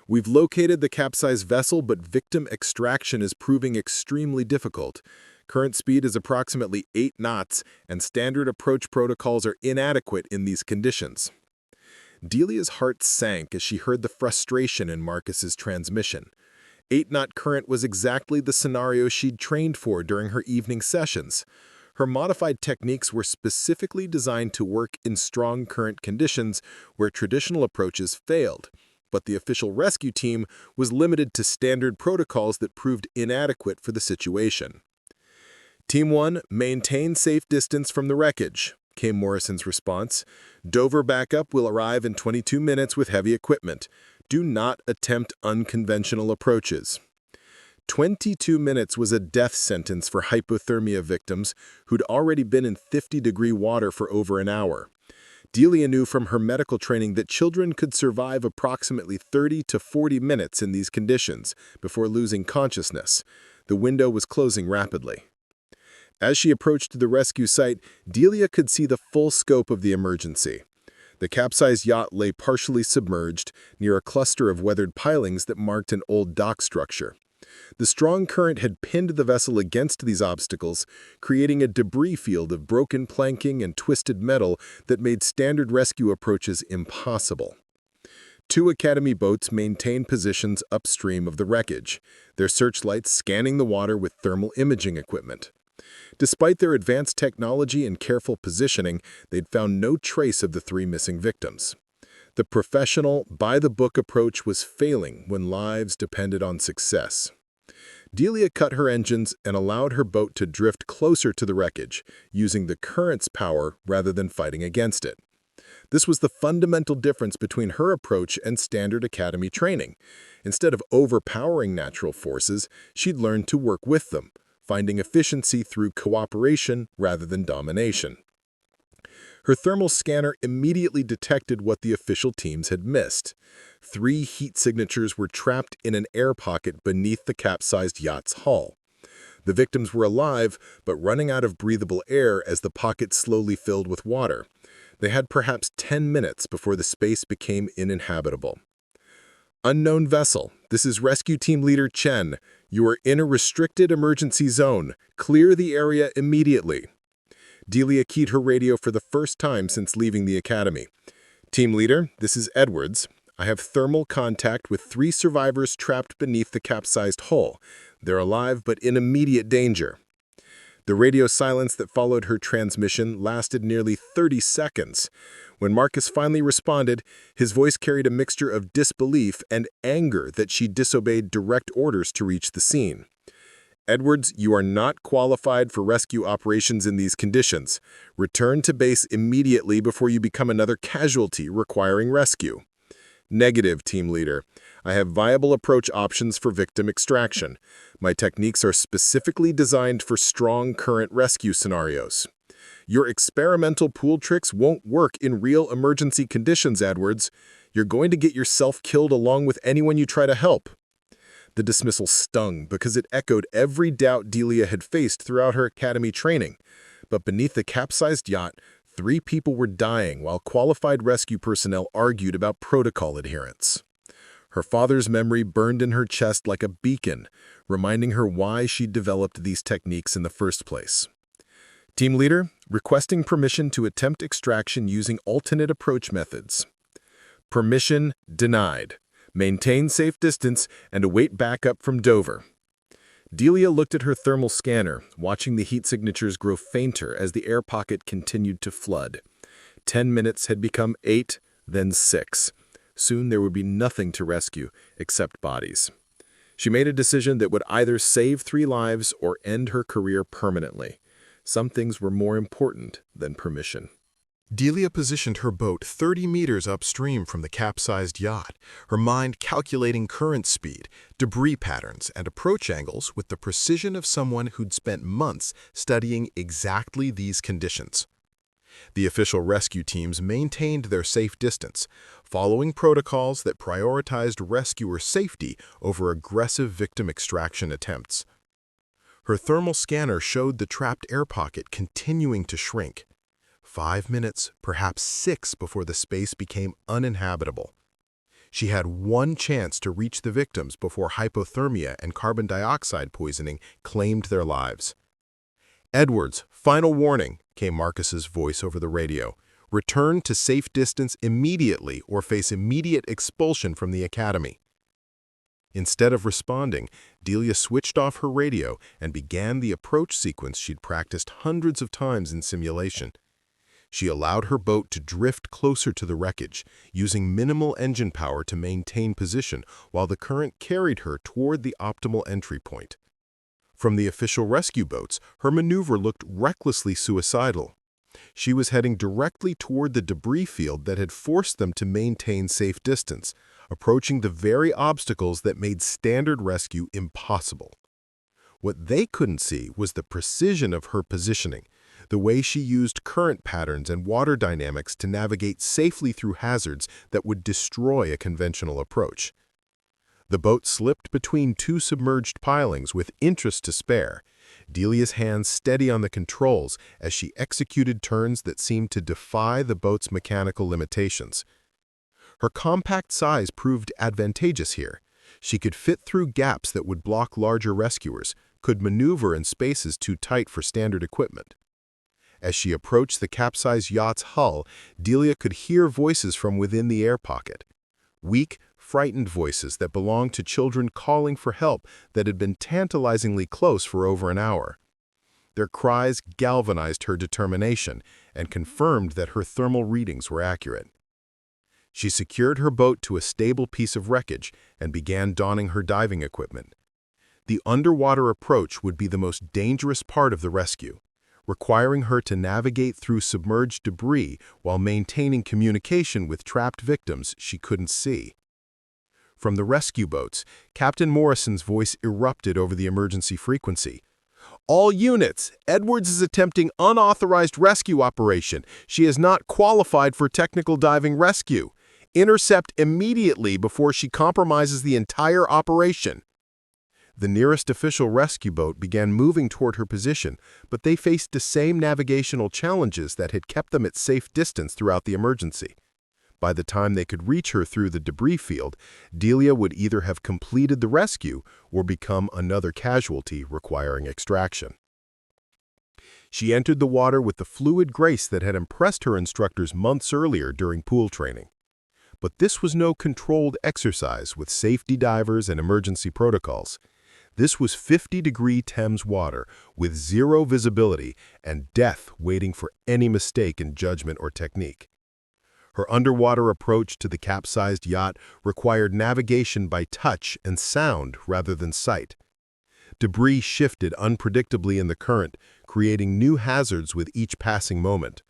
"We've located the capsized vessel, but victim extraction is proving extremely difficult. Current speed is approximately 8 knots, and standard approach protocols are inadequate in these conditions." Delia's heart sank as she heard the frustration in Marcus's transmission. 8-knot current was exactly the scenario she'd trained for during her evening sessions. Her modified techniques were specifically designed to work in strong current conditions where traditional approaches failed, but the official rescue team was limited to standard protocols that proved inadequate for the situation. "Team 1, maintain safe distance from the wreckage," came Morrison's response. "Dover backup will arrive in 22 minutes with heavy equipment. Do not attempt unconventional approaches." 22 minutes was a death sentence for hypothermia victims who'd already been in 50-degree water for over an hour. Delia knew from her medical training that children could survive approximately 30 to 40 minutes in these conditions before losing consciousness. The window was closing rapidly. As she approached the rescue site, Delia could see the full scope of the emergency. The capsized yacht lay partially submerged near a cluster of weathered pilings that marked an old dock structure. The strong current had pinned the vessel against these obstacles, creating a debris field of broken planking and twisted metal that made standard rescue approaches impossible. Two Academy boats maintained positions upstream of the wreckage, their searchlights scanning the water with thermal imaging equipment. Despite their advanced technology and careful positioning, they'd found no trace of the three missing victims. The professional, by-the-book approach was failing when lives depended on success. Delia cut her engines and allowed her boat to drift closer to the wreckage, using the current's power rather than fighting against it. This was the fundamental difference between her approach and standard Academy training. Instead of overpowering natural forces, she'd learned to work with them, finding efficiency through cooperation rather than domination. Her thermal scanner immediately detected what the official teams had missed. 3 heat signatures were trapped in an air pocket beneath the capsized yacht's hull. The victims were alive, but running out of breathable air as the pocket slowly filled with water. They had perhaps 10 minutes before the space became uninhabitable. Unknown vessel, this is Rescue Team Leader Chen. You are in a restricted emergency zone. Clear the area immediately. Delia keyed her radio for the first time since leaving the Academy. Team Leader, this is Edwards. I have thermal contact with 3 survivors trapped beneath the capsized hull. They're alive but in immediate danger. The radio silence that followed her transmission lasted nearly 30 seconds. When Marcus finally responded, his voice carried a mixture of disbelief and anger that she disobeyed direct orders to reach the scene. Edwards, you are not qualified for rescue operations in these conditions. Return to base immediately before you become another casualty requiring rescue. Negative, Team Leader. I have viable approach options for victim extraction. My techniques are specifically designed for strong current rescue scenarios. Your experimental pool tricks won't work in real emergency conditions, Edwards. You're going to get yourself killed along with anyone you try to help. The dismissal stung because it echoed every doubt Delia had faced throughout her Academy training. But beneath the capsized yacht, 3 people were dying while qualified rescue personnel argued about protocol adherence. Her father's memory burned in her chest like a beacon, reminding her why she'd developed these techniques in the first place. Team Leader, requesting permission to attempt extraction using alternate approach methods. Permission denied. Maintain safe distance and await backup from Dover. Delia looked at her thermal scanner, watching the heat signatures grow fainter as the air pocket continued to flood. 10 minutes had become 8, then 6. Soon there would be nothing to rescue except bodies. She made a decision that would either save 3 lives or end her career permanently. Some things were more important than permission. Delia positioned her boat 30 meters upstream from the capsized yacht, her mind calculating current speed, debris patterns, and approach angles with the precision of someone who'd spent months studying exactly these conditions. The official rescue teams maintained their safe distance, following protocols that prioritized rescuer safety over aggressive victim extraction attempts. Her thermal scanner showed the trapped air pocket continuing to shrink. 5 minutes, perhaps 6 before the space became uninhabitable. She had one chance to reach the victims before hypothermia and carbon dioxide poisoning claimed their lives. Edwards, final warning, came Marcus's voice over the radio. Return to safe distance immediately or face immediate expulsion from the Academy. Instead of responding, Delia switched off her radio and began the approach sequence she'd practiced hundreds of times in simulation. She allowed her boat to drift closer to the wreckage, using minimal engine power to maintain position while the current carried her toward the optimal entry point. From the official rescue boats, her maneuver looked recklessly suicidal. She was heading directly toward the debris field that had forced them to maintain safe distance, approaching the very obstacles that made standard rescue impossible. What they couldn't see was the precision of her positioning, the way she used current patterns and water dynamics to navigate safely through hazards that would destroy a conventional approach. The boat slipped between 2 submerged pilings with interest to spare, Delia's hands steady on the controls as she executed turns that seemed to defy the boat's mechanical limitations. Her compact size proved advantageous here. She could fit through gaps that would block larger rescuers, could maneuver in spaces too tight for standard equipment. As she approached the capsized yacht's hull, Delia could hear voices from within the air pocket. weak, frightened voices that belonged to children calling for help that had been tantalizingly close for over an hour. Their cries galvanized her determination and confirmed that her thermal readings were accurate. She secured her boat to a stable piece of wreckage and began donning her diving equipment. The underwater approach would be the most dangerous part of the rescue, requiring her to navigate through submerged debris while maintaining communication with trapped victims she couldn't see. From the rescue boats, Captain Morrison's voice erupted over the emergency frequency. "All units, Edwards is attempting unauthorized rescue operation. She is not qualified for technical diving rescue. Intercept immediately before she compromises the entire operation." The nearest official rescue boat began moving toward her position, but they faced the same navigational challenges that had kept them at safe distance throughout the emergency. By the time they could reach her through the debris field, Delia would either have completed the rescue or become another casualty requiring extraction. She entered the water with the fluid grace that had impressed her instructors months earlier during pool training. But this was no controlled exercise with safety divers and emergency protocols. This was 50-degree Thames water with zero visibility and death waiting for any mistake in judgment or technique. Her underwater approach to the capsized yacht required navigation by touch and sound rather than sight. Debris shifted unpredictably in the current, creating new hazards with each passing moment.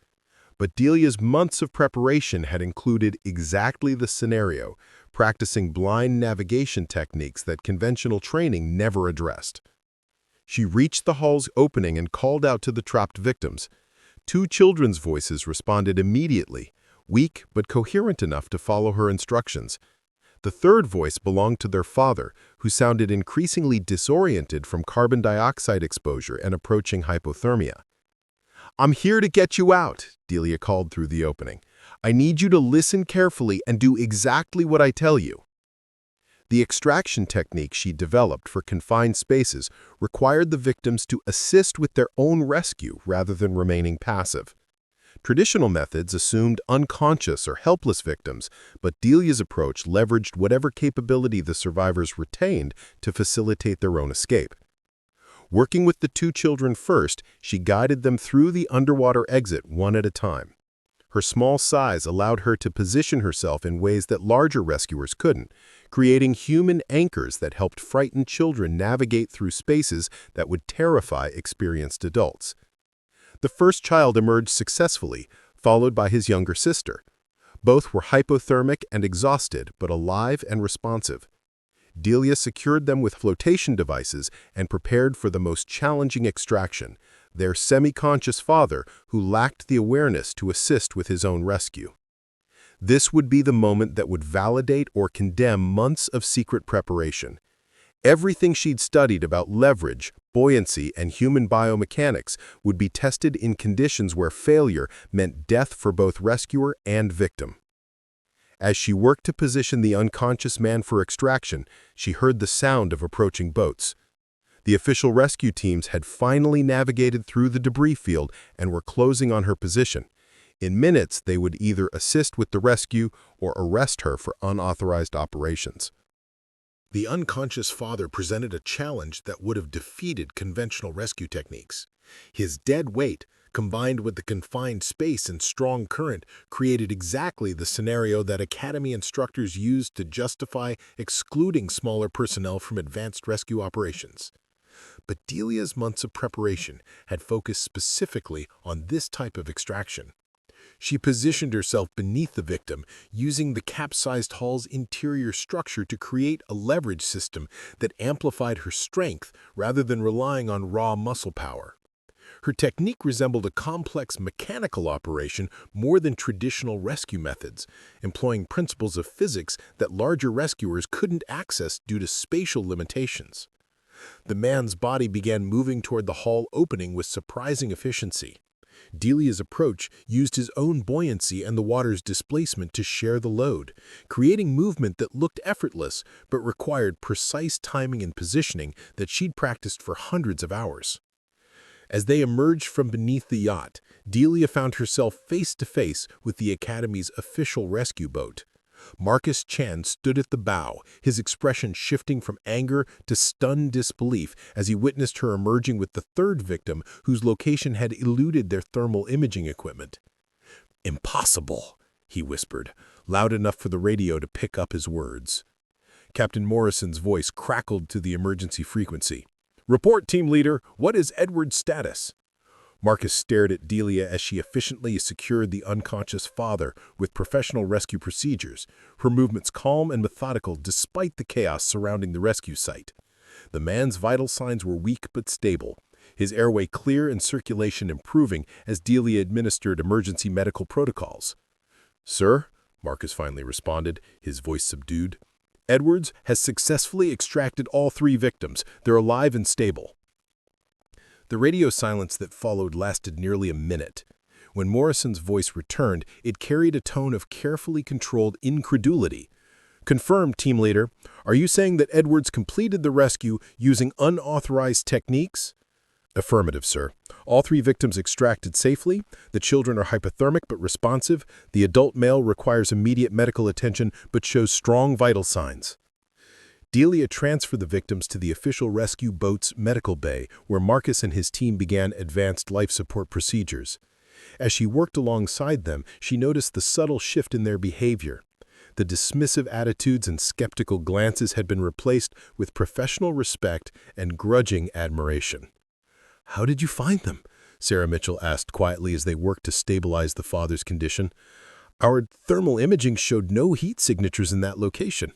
But Delia's months of preparation had included exactly the scenario, practicing blind navigation techniques that conventional training never addressed. She reached the hull's opening and called out to the trapped victims. 2 children's voices responded immediately, weak but coherent enough to follow her instructions. The third voice belonged to their father, who sounded increasingly disoriented from carbon dioxide exposure and approaching hypothermia. "I'm here to get you out," Delia called through the opening. "I need you to listen carefully and do exactly what I tell you." The extraction technique she developed for confined spaces required the victims to assist with their own rescue rather than remaining passive. Traditional methods assumed unconscious or helpless victims, but Delia's approach leveraged whatever capability the survivors retained to facilitate their own escape. Working with the 2 children first, she guided them through the underwater exit one at a time. Her small size allowed her to position herself in ways that larger rescuers couldn't, creating human anchors that helped frightened children navigate through spaces that would terrify experienced adults. The first child emerged successfully, followed by his younger sister. Both were hypothermic and exhausted, but alive and responsive. Delia secured them with flotation devices and prepared for the most challenging extraction, their semi-conscious father who lacked the awareness to assist with his own rescue. This would be the moment that would validate or condemn months of secret preparation. Everything she'd studied about leverage, buoyancy, and human biomechanics would be tested in conditions where failure meant death for both rescuer and victim. As she worked to position the unconscious man for extraction, she heard the sound of approaching boats. The official rescue teams had finally navigated through the debris field and were closing on her position. In minutes, they would either assist with the rescue or arrest her for unauthorized operations. The unconscious father presented a challenge that would have defeated conventional rescue techniques. His dead weight, combined with the confined space and strong current, created exactly the scenario that Academy instructors used to justify excluding smaller personnel from advanced rescue operations. But Delia's months of preparation had focused specifically on this type of extraction. She positioned herself beneath the victim, using the capsized hull's interior structure to create a leverage system that amplified her strength rather than relying on raw muscle power. Her technique resembled a complex mechanical operation more than traditional rescue methods, employing principles of physics that larger rescuers couldn't access due to spatial limitations. The man's body began moving toward the hull opening with surprising efficiency. Delia's approach used his own buoyancy and the water's displacement to share the load, creating movement that looked effortless but required precise timing and positioning that she'd practiced for hundreds of hours. As they emerged from beneath the yacht, Delia found herself face-to-face with the Academy's official rescue boat. Marcus Chan stood at the bow, his expression shifting from anger to stunned disbelief as he witnessed her emerging with the third victim whose location had eluded their thermal imaging equipment. "Impossible," he whispered, loud enough for the radio to pick up his words. Captain Morrison's voice crackled to the emergency frequency. "Report, team leader. What is Edward's status?" Marcus stared at Delia as she efficiently secured the unconscious father with professional rescue procedures, her movements calm and methodical despite the chaos surrounding the rescue site. The man's vital signs were weak but stable, his airway clear and circulation improving as Delia administered emergency medical protocols. "Sir," Marcus finally responded, his voice subdued, "Edwards has successfully extracted all 3 victims. They're alive and stable." The radio silence that followed lasted nearly a minute. When Morrison's voice returned, it carried a tone of carefully controlled incredulity. "Confirmed, team leader. Are you saying that Edwards completed the rescue using unauthorized techniques?" "Affirmative, sir. All 3 victims extracted safely. The children are hypothermic but responsive. The adult male requires immediate medical attention but shows strong vital signs." Delia transferred the victims to the official rescue boat's medical bay, where Marcus and his team began advanced life support procedures. As she worked alongside them, she noticed the subtle shift in their behavior. The dismissive attitudes and skeptical glances had been replaced with professional respect and grudging admiration. "How did you find them?" Sarah Mitchell asked quietly as they worked to stabilize the father's condition. "Our thermal imaging showed no heat signatures in that location."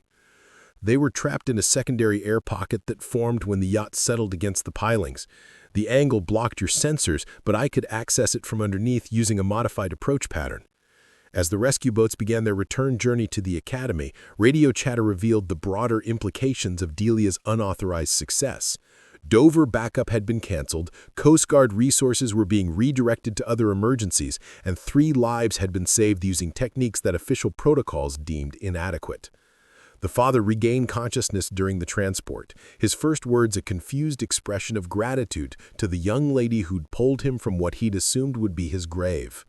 "They were trapped in a secondary air pocket that formed when the yacht settled against the pilings. The angle blocked your sensors, but I could access it from underneath using a modified approach pattern." As the rescue boats began their return journey to the academy, radio chatter revealed the broader implications of Delia's unauthorized success. Dover backup had been canceled, Coast Guard resources were being redirected to other emergencies, and 3 lives had been saved using techniques that official protocols deemed inadequate. The father regained consciousness during the transport, his first words a confused expression of gratitude to the young lady who'd pulled him from what he'd assumed would be his grave.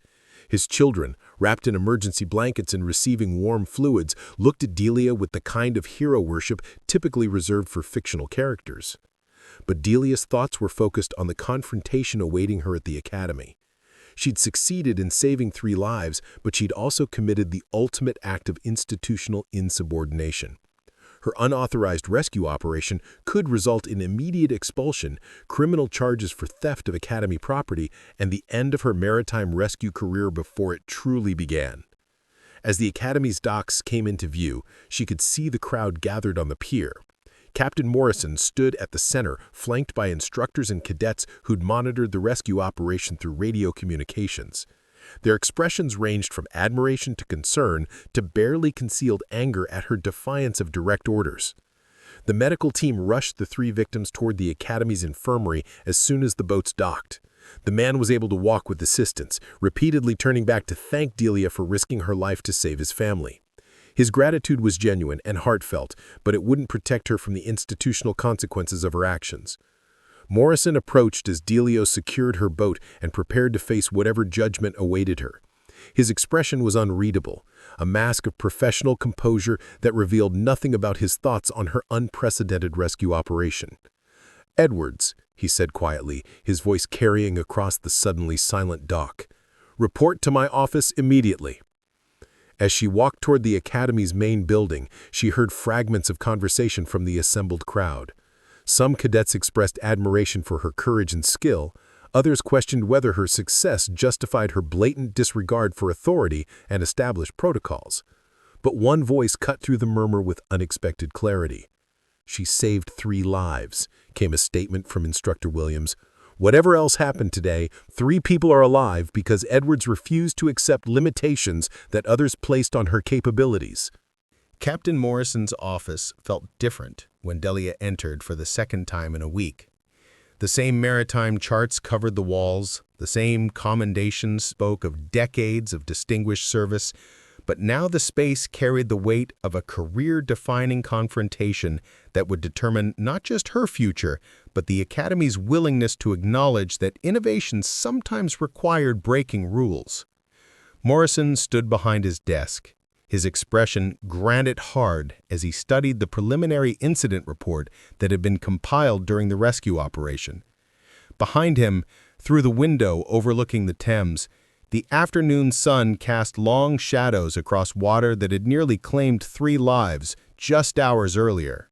His children, wrapped in emergency blankets and receiving warm fluids, looked at Delia with the kind of hero worship typically reserved for fictional characters. But Delia's thoughts were focused on the confrontation awaiting her at the academy. She'd succeeded in saving 3 lives, but she'd also committed the ultimate act of institutional insubordination. Her unauthorized rescue operation could result in immediate expulsion, criminal charges for theft of academy property, and the end of her maritime rescue career before it truly began. As the academy's docks came into view, she could see the crowd gathered on the pier. Captain Morrison stood at the center, flanked by instructors and cadets who'd monitored the rescue operation through radio communications. Their expressions ranged from admiration to concern to barely concealed anger at her defiance of direct orders. The medical team rushed the 3 victims toward the academy's infirmary as soon as the boats docked. The man was able to walk with assistance, repeatedly turning back to thank Delia for risking her life to save his family. His gratitude was genuine and heartfelt, but it wouldn't protect her from the institutional consequences of her actions. Morrison approached as Delia secured her boat and prepared to face whatever judgment awaited her. His expression was unreadable, a mask of professional composure that revealed nothing about his thoughts on her unprecedented rescue operation. "Edwards," he said quietly, his voice carrying across the suddenly silent dock. "Report to my office immediately." As she walked toward the academy's main building, she heard fragments of conversation from the assembled crowd. Some cadets expressed admiration for her courage and skill. Others questioned whether her success justified her blatant disregard for authority and established protocols. But one voice cut through the murmur with unexpected clarity. "She saved 3 lives," came a statement from Instructor Williams. "Whatever else happened today, 3 people are alive because Edwards refused to accept limitations that others placed on her capabilities." Captain Morrison's office felt different when Delia entered for the second time in a week. The same maritime charts covered the walls, the same commendations spoke of decades of distinguished service, but now the space carried the weight of a career-defining confrontation that would determine not just her future, but the Academy's willingness to acknowledge that innovation sometimes required breaking rules. Morrison stood behind his desk, his expression granite hard as he studied the preliminary incident report that had been compiled during the rescue operation. Behind him, through the window overlooking the Thames, the afternoon sun cast long shadows across water that had nearly claimed 3 lives just hours earlier.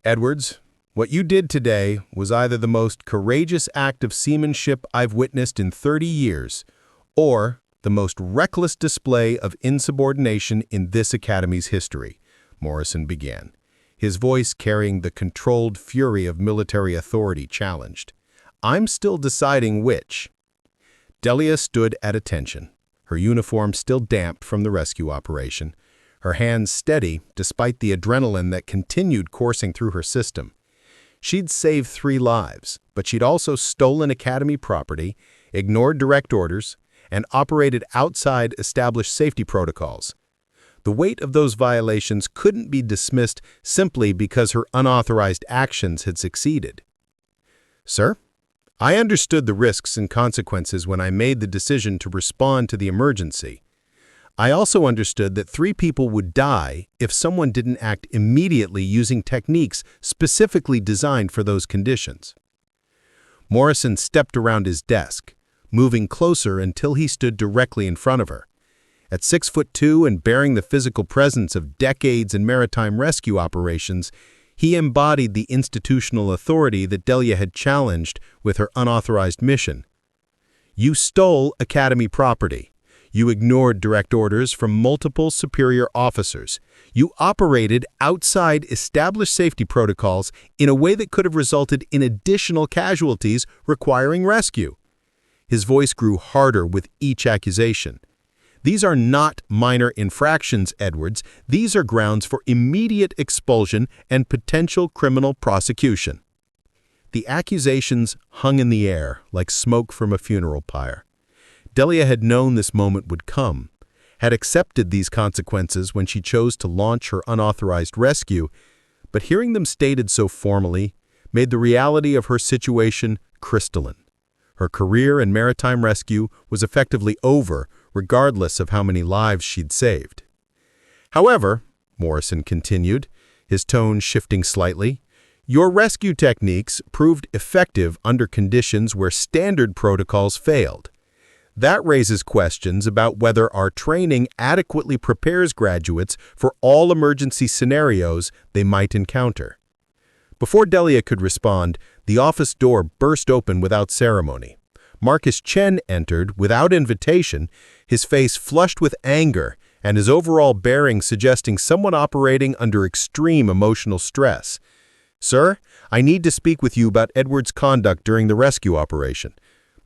"Edwards, what you did today was either the most courageous act of seamanship I've witnessed in 30 years, or the most reckless display of insubordination in this academy's history," Morrison began, his voice carrying the controlled fury of military authority challenged. "I'm still deciding which." Delia stood at attention, her uniform still damp from the rescue operation, her hands steady despite the adrenaline that continued coursing through her system. She'd saved 3 lives, but she'd also stolen academy property, ignored direct orders, and operated outside established safety protocols. The weight of those violations couldn't be dismissed simply because her unauthorized actions had succeeded. "Sir, I understood the risks and consequences when I made the decision to respond to the emergency. I also understood that 3 people would die if someone didn't act immediately using techniques specifically designed for those conditions." Morrison stepped around his desk, moving closer until he stood directly in front of her. At 6'2" and bearing the physical presence of decades in maritime rescue operations, he embodied the institutional authority that Delia had challenged with her unauthorized mission. "You stole academy property. You ignored direct orders from multiple superior officers. You operated outside established safety protocols in a way that could have resulted in additional casualties requiring rescue." His voice grew harder with each accusation. "These are not minor infractions, Edwards. These are grounds for immediate expulsion and potential criminal prosecution." The accusations hung in the air like smoke from a funeral pyre. Delia had known this moment would come, had accepted these consequences when she chose to launch her unauthorized rescue, but hearing them stated so formally made the reality of her situation crystalline. Her career in maritime rescue was effectively over, regardless of how many lives she'd saved. "However," Morrison continued, his tone shifting slightly, "your rescue techniques proved effective under conditions where standard protocols failed. That raises questions about whether our training adequately prepares graduates for all emergency scenarios they might encounter." Before Delia could respond, the office door burst open without ceremony. Marcus Chen entered without invitation, his face flushed with anger and his overall bearing suggesting someone operating under extreme emotional stress. "Sir, I need to speak with you about Edwards' conduct during the rescue operation,"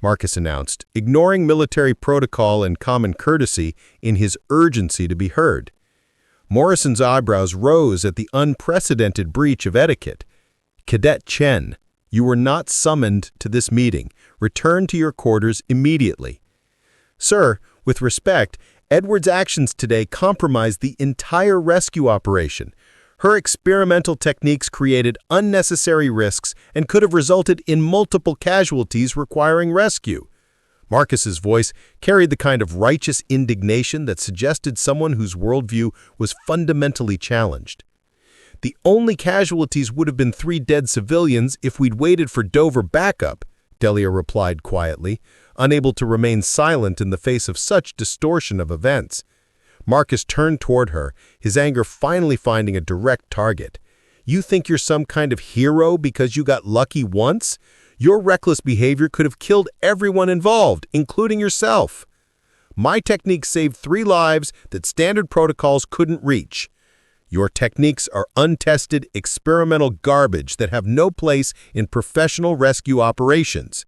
Marcus announced, ignoring military protocol and common courtesy in his urgency to be heard. Morrison's eyebrows rose at the unprecedented breach of etiquette. "Cadet Chen, you were not summoned to this meeting. Return to your quarters immediately." "Sir, with respect, Edwards' actions today compromised the entire rescue operation. Her experimental techniques created unnecessary risks and could have resulted in multiple casualties requiring rescue." Marcus's voice carried the kind of righteous indignation that suggested someone whose worldview was fundamentally challenged. "The only casualties would have been 3 dead civilians if we'd waited for Dover backup," Delia replied quietly, unable to remain silent in the face of such distortion of events. Marcus turned toward her, his anger finally finding a direct target. "You think you're some kind of hero because you got lucky once? Your reckless behavior could have killed everyone involved, including yourself. My techniques saved 3 lives that standard protocols couldn't reach. Your techniques are untested, experimental garbage that have no place in professional rescue operations."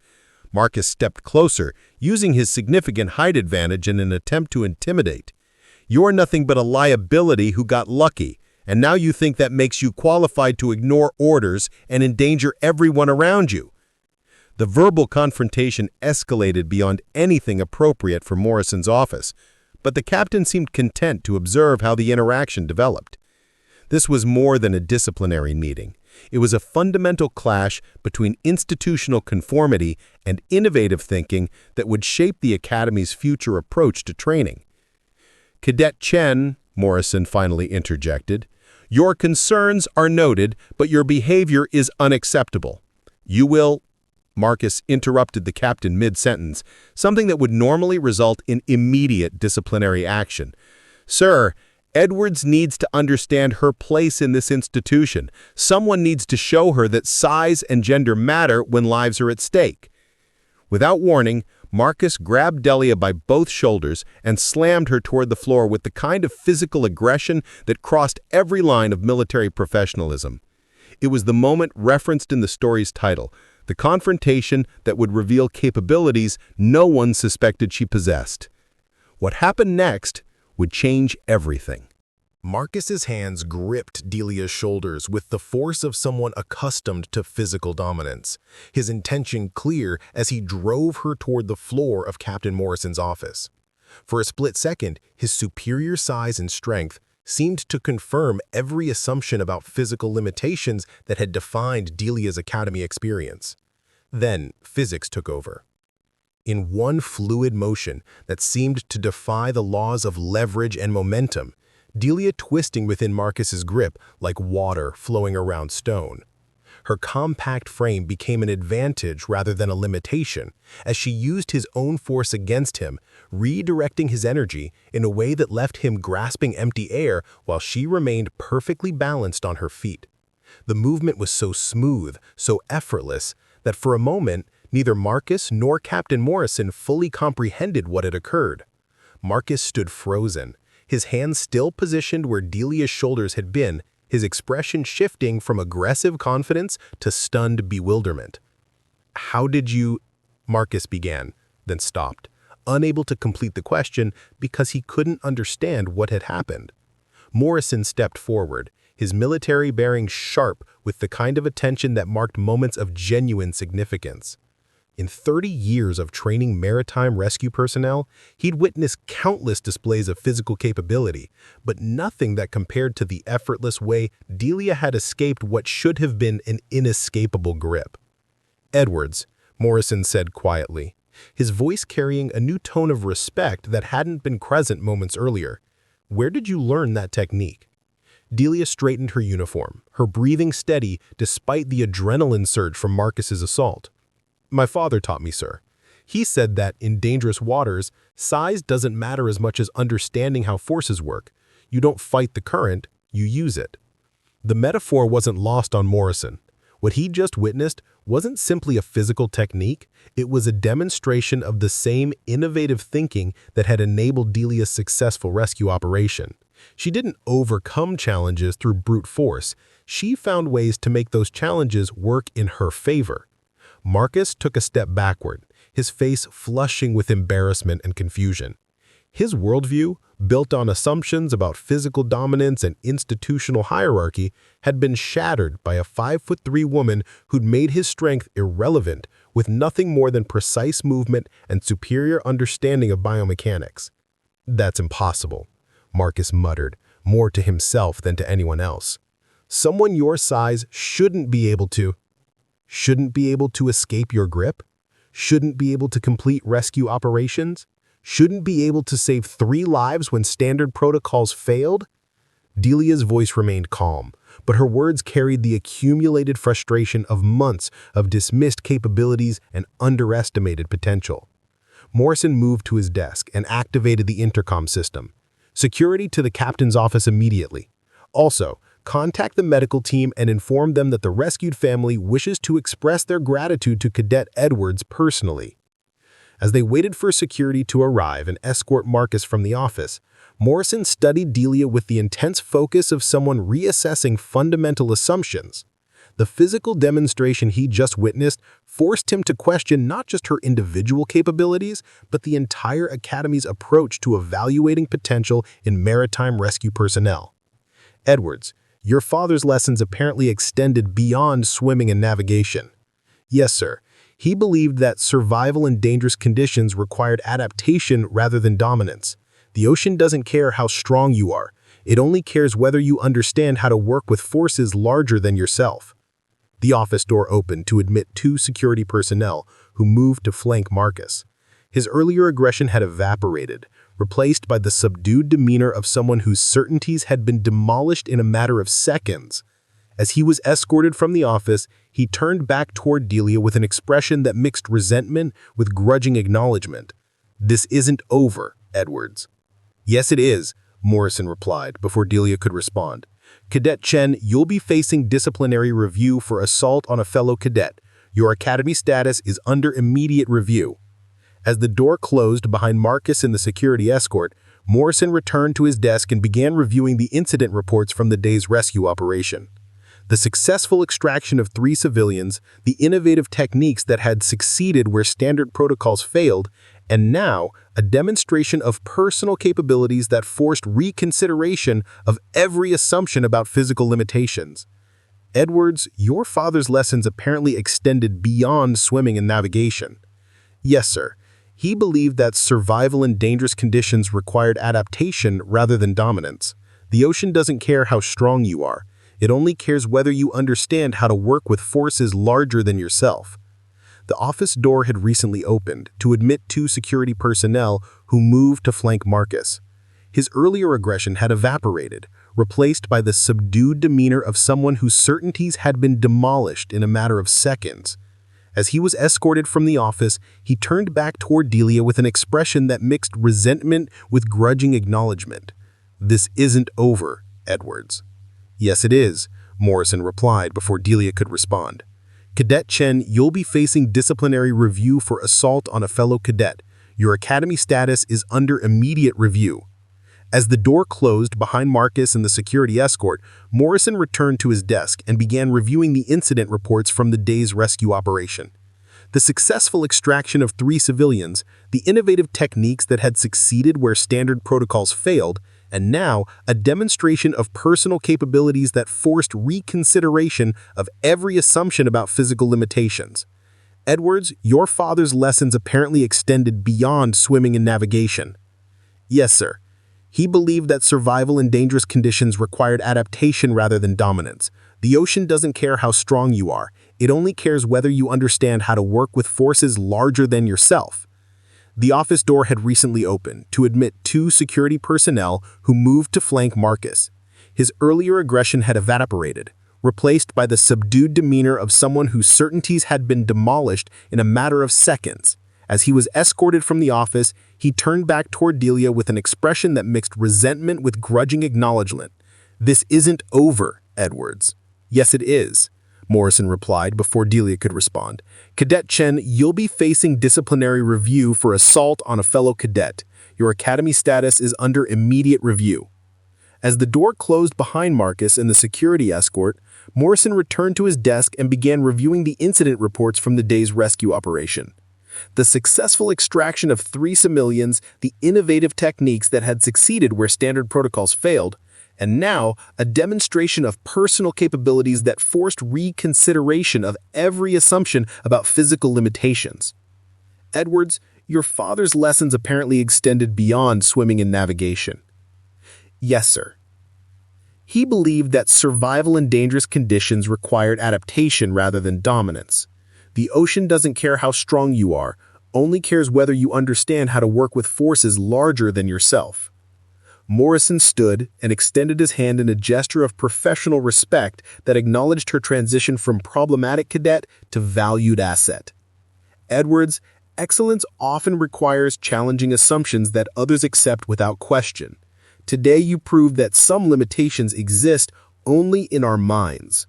Marcus stepped closer, using his significant height advantage in an attempt to intimidate. "You're nothing but a liability who got lucky, and now you think that makes you qualified to ignore orders and endanger everyone around you." The verbal confrontation escalated beyond anything appropriate for Morrison's office, but the captain seemed content to observe how the interaction developed. This was more than a disciplinary meeting. It was a fundamental clash between institutional conformity and innovative thinking that would shape the Academy's future approach to training. "Cadet Chen, Morrison finally interjected. "Your concerns are noted, but your behavior is unacceptable. You will—" Marcus interrupted the captain mid-sentence, something that would normally result in immediate disciplinary action. "Sir, Edwards needs to understand her place in this institution. Someone needs to show her that size and gender matter when lives are at stake." Without warning, Marcus grabbed Delia by both shoulders and slammed her toward the floor with the kind of physical aggression that crossed every line of military professionalism. It was the moment referenced in the story's title, the confrontation that would reveal capabilities no one suspected she possessed. What happened next would change everything. Marcus's hands gripped Delia's shoulders with the force of someone accustomed to physical dominance, his intention clear as he drove her toward the floor of Captain Morrison's office. For a split second, his superior size and strength seemed to confirm every assumption about physical limitations that had defined Delia's academy experience. Then, physics took over. In one fluid motion that seemed to defy the laws of leverage and momentum, Delia twisting within Marcus's grip like water flowing around stone. Her compact frame became an advantage rather than a limitation, as she used his own force against him, redirecting his energy in a way that left him grasping empty air while she remained perfectly balanced on her feet. The movement was so smooth, so effortless, that for a moment, neither Marcus nor Captain Morrison fully comprehended what had occurred. Marcus stood frozen, his hands still positioned where Delia's shoulders had been, his expression shifting from aggressive confidence to stunned bewilderment. "How did you—" Marcus began, then stopped, unable to complete the question because he couldn't understand what had happened. Morrison stepped forward, his military bearing sharp with the kind of attention that marked moments of genuine significance. In 30 years of training maritime rescue personnel, he'd witnessed countless displays of physical capability, but nothing that compared to the effortless way Delia had escaped what should have been an inescapable grip. "Edwards," Morrison said quietly, his voice carrying a new tone of respect that hadn't been present moments earlier. "Where did you learn that technique?" Delia straightened her uniform, her breathing steady despite the adrenaline surge from Marcus's assault. "My father taught me, sir. He said that in dangerous waters, size doesn't matter as much as understanding how forces work. You don't fight the current, you use it." The metaphor wasn't lost on Morrison. What he just witnessed wasn't simply a physical technique, it was a demonstration of the same innovative thinking that had enabled Delia's successful rescue operation. She didn't overcome challenges through brute force. She found ways to make those challenges work in her favor. Marcus took a step backward, his face flushing with embarrassment and confusion. His worldview, built on assumptions about physical dominance and institutional hierarchy, had been shattered by a 5'3" woman who'd made his strength irrelevant with nothing more than precise movement and superior understanding of biomechanics. "That's impossible," Marcus muttered, more to himself than to anyone else. "Someone your size shouldn't be able to escape your grip? Shouldn't be able to complete rescue operations? Shouldn't be able to save 3 lives when standard protocols failed?" Delia's voice remained calm, but her words carried the accumulated frustration of months of dismissed capabilities and underestimated potential. Morrison moved to his desk and activated the intercom system. "Security to the captain's office immediately. Also, contact the medical team and inform them that the rescued family wishes to express their gratitude to Cadet Edwards personally." As they waited for security to arrive and escort Marcus from the office, Morrison studied Delia with the intense focus of someone reassessing fundamental assumptions. The physical demonstration he just witnessed forced him to question not just her individual capabilities, but the entire Academy's approach to evaluating potential in maritime rescue personnel. "Edwards, your father's lessons apparently extended beyond swimming and navigation." "Yes, sir. He believed that survival in dangerous conditions required adaptation rather than dominance. The ocean doesn't care how strong you are. It only cares whether you understand how to work with forces larger than yourself." The office door opened to admit 2 security personnel who moved to flank Marcus. His earlier aggression had evaporated, replaced by the subdued demeanor of someone whose certainties had been demolished in a matter of seconds. As he was escorted from the office, he turned back toward Delia with an expression that mixed resentment with grudging acknowledgement. "This isn't over, Edwards." "Yes, it is," Morrison replied before Delia could respond. "Cadet Chen, you'll be facing disciplinary review for assault on a fellow cadet. Your academy status is under immediate review." As the door closed behind Marcus and the security escort, Morrison returned to his desk and began reviewing the incident reports from the day's rescue operation. The successful extraction of 3 civilians, the innovative techniques that had succeeded where standard protocols failed, and now a demonstration of personal capabilities that forced reconsideration of every assumption about physical limitations. "Edwards, your father's lessons apparently extended beyond swimming and navigation." "Yes, sir. He believed that survival in dangerous conditions required adaptation rather than dominance. The ocean doesn't care how strong you are. It only cares whether you understand how to work with forces larger than yourself." The office door had recently opened to admit 2 security personnel who moved to flank Marcus. His earlier aggression had evaporated, replaced by the subdued demeanor of someone whose certainties had been demolished in a matter of seconds. As he was escorted from the office, he turned back toward Delia with an expression that mixed resentment with grudging acknowledgement. "This isn't over, Edwards." "Yes, it is," Morrison replied before Delia could respond. "Cadet Chen, you'll be facing disciplinary review for assault on a fellow cadet. Your academy status is under immediate review." As the door closed behind Marcus and the security escort, Morrison returned to his desk and began reviewing the incident reports from the day's rescue operation. The successful extraction of 3 civilians, the innovative techniques that had succeeded where standard protocols failed, and now a demonstration of personal capabilities that forced reconsideration of every assumption about physical limitations. "Edwards, your father's lessons apparently extended beyond swimming and navigation." "Yes, sir. He believed that survival in dangerous conditions required adaptation rather than dominance. The ocean doesn't care how strong you are. It only cares whether you understand how to work with forces larger than yourself." The office door had recently opened to admit 2 security personnel who moved to flank Marcus. His earlier aggression had evaporated, replaced by the subdued demeanor of someone whose certainties had been demolished in a matter of seconds. As he was escorted from the office, he turned back toward Delia with an expression that mixed resentment with grudging acknowledgement. "This isn't over, Edwards." "Yes, it is," Morrison replied before Delia could respond. "Cadet Chen, you'll be facing disciplinary review for assault on a fellow cadet. Your academy status is under immediate review." As the door closed behind Marcus and the security escort, Morrison returned to his desk and began reviewing the incident reports from the day's rescue operation. The successful extraction of 3 civilians, the innovative techniques that had succeeded where standard protocols failed, and now a demonstration of personal capabilities that forced reconsideration of every assumption about physical limitations. "Edwards, your father's lessons apparently extended beyond swimming and navigation." "Yes, sir. He believed that survival in dangerous conditions required adaptation rather than dominance. The ocean doesn't care how strong you are, only cares whether you understand how to work with forces larger than yourself." Morrison stood and extended his hand in a gesture of professional respect that acknowledged her transition from problematic cadet to valued asset. "Edwards, excellence often requires challenging assumptions that others accept without question. Today you proved that some limitations exist only in our minds."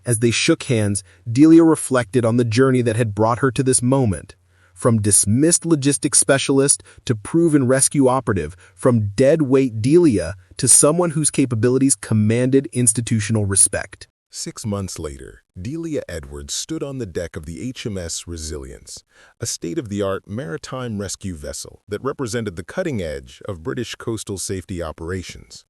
As they shook hands, Delia reflected on the journey that had brought her to this moment. From dismissed logistics specialist to proven rescue operative, from dead-weight Delia to someone whose capabilities commanded institutional respect. 6 months later, Delia Edwards stood on the deck of the HMS Resilience, a state-of-the-art maritime rescue vessel that represented the cutting edge of British coastal safety operations.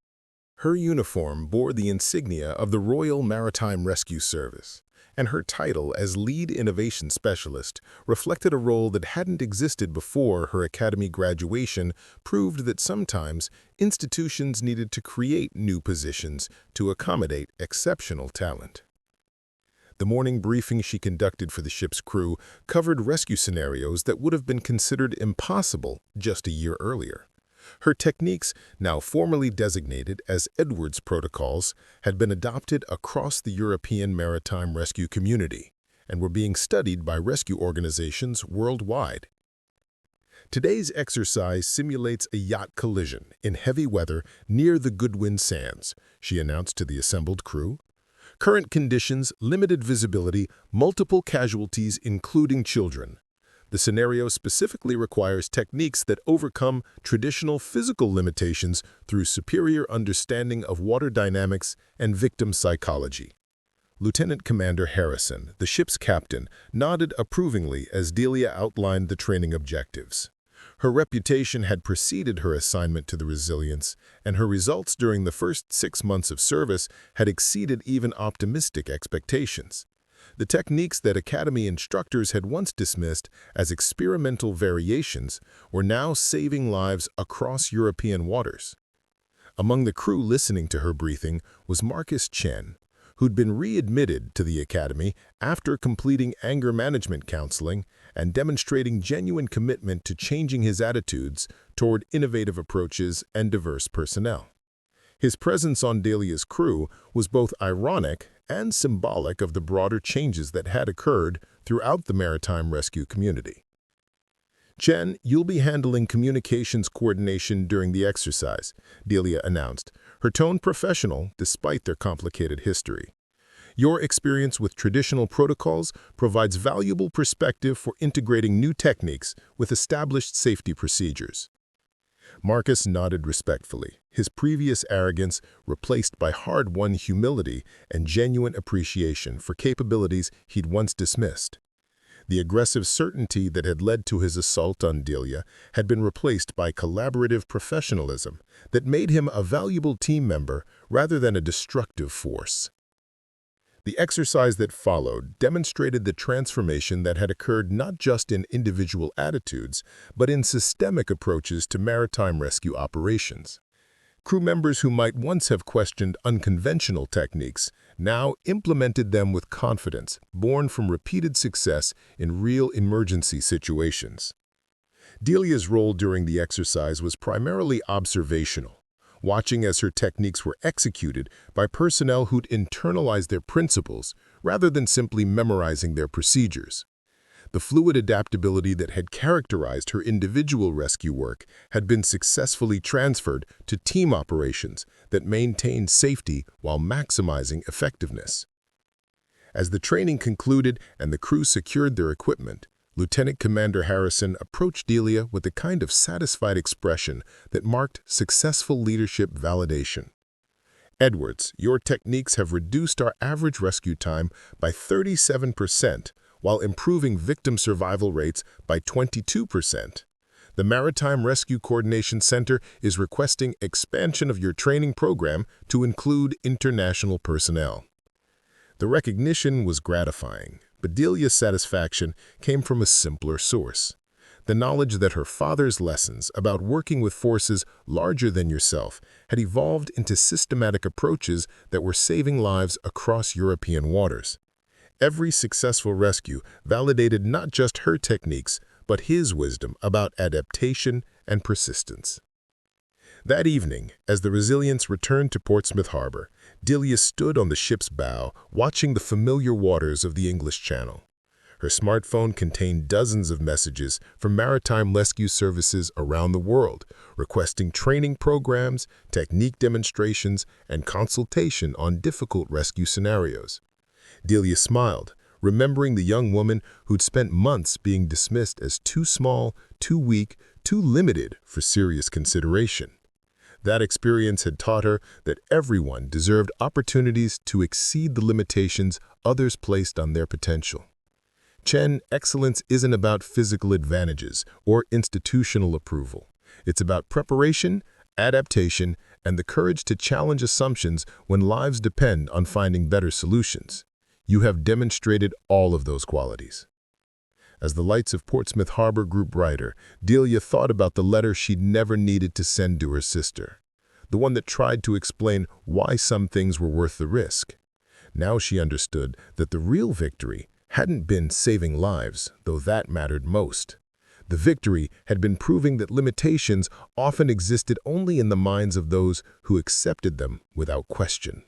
Her uniform bore the insignia of the Royal Maritime Rescue Service, and her title as Lead Innovation Specialist reflected a role that hadn't existed before her academy graduation proved that sometimes institutions needed to create new positions to accommodate exceptional talent. The morning briefing she conducted for the ship's crew covered rescue scenarios that would have been considered impossible just a year earlier. Her techniques, now formally designated as Edwards protocols, had been adopted across the European maritime rescue community and were being studied by rescue organizations worldwide. Today's exercise simulates a yacht collision in heavy weather near the Goodwin Sands, she announced to the assembled crew. Current conditions, limited visibility, multiple casualties including children. The scenario specifically requires techniques that overcome traditional physical limitations through superior understanding of water dynamics and victim psychology. Lieutenant Commander Harrison, the ship's captain, nodded approvingly as Delia outlined the training objectives. Her reputation had preceded her assignment to the Resilience, and her results during the first 6 months of service had exceeded even optimistic expectations. The techniques that Academy instructors had once dismissed as experimental variations were now saving lives across European waters. Among the crew listening to her briefing was Marcus Chen, who'd been readmitted to the Academy after completing anger management counseling and demonstrating genuine commitment to changing his attitudes toward innovative approaches and diverse personnel. His presence on Delia's crew was both ironic and symbolic of the broader changes that had occurred throughout the maritime rescue community. Chen, you'll be handling communications coordination during the exercise, Delia announced, her tone professional despite their complicated history. Your experience with traditional protocols provides valuable perspective for integrating new techniques with established safety procedures. Marcus nodded respectfully, his previous arrogance replaced by hard-won humility and genuine appreciation for capabilities he'd once dismissed. The aggressive certainty that had led to his assault on Delia had been replaced by collaborative professionalism that made him a valuable team member rather than a destructive force. The exercise that followed demonstrated the transformation that had occurred not just in individual attitudes, but in systemic approaches to maritime rescue operations. Crew members who might once have questioned unconventional techniques now implemented them with confidence, born from repeated success in real emergency situations. Delia's role during the exercise was primarily observational, watching as her techniques were executed by personnel who'd internalized their principles rather than simply memorizing their procedures. The fluid adaptability that had characterized her individual rescue work had been successfully transferred to team operations that maintained safety while maximizing effectiveness. As the training concluded and the crew secured their equipment, Lieutenant Commander Harrison approached Delia with a kind of satisfied expression that marked successful leadership validation. Edwards, your techniques have reduced our average rescue time by 37%, while improving victim survival rates by 22%. The Maritime Rescue Coordination Center is requesting expansion of your training program to include international personnel. The recognition was gratifying, but Delia's satisfaction came from a simpler source: the knowledge that her father's lessons about working with forces larger than yourself had evolved into systematic approaches that were saving lives across European waters. Every successful rescue validated not just her techniques, but his wisdom about adaptation and persistence. That evening, as the Resilience returned to Portsmouth Harbor, Delia stood on the ship's bow, watching the familiar waters of the English Channel. Her smartphone contained dozens of messages from maritime rescue services around the world, requesting training programs, technique demonstrations, and consultation on difficult rescue scenarios. Delia smiled, remembering the young woman who'd spent months being dismissed as too small, too weak, too limited for serious consideration. That experience had taught her that everyone deserved opportunities to exceed the limitations others placed on their potential. Chen, excellence isn't about physical advantages or institutional approval. It's about preparation, adaptation, and the courage to challenge assumptions when lives depend on finding better solutions. You have demonstrated all of those qualities. As the lights of Portsmouth Harbor grew brighter, Delia thought about the letter she'd never needed to send to her sister, the one that tried to explain why some things were worth the risk. Now she understood that the real victory hadn't been saving lives, though that mattered most. The victory had been proving that limitations often existed only in the minds of those who accepted them without question.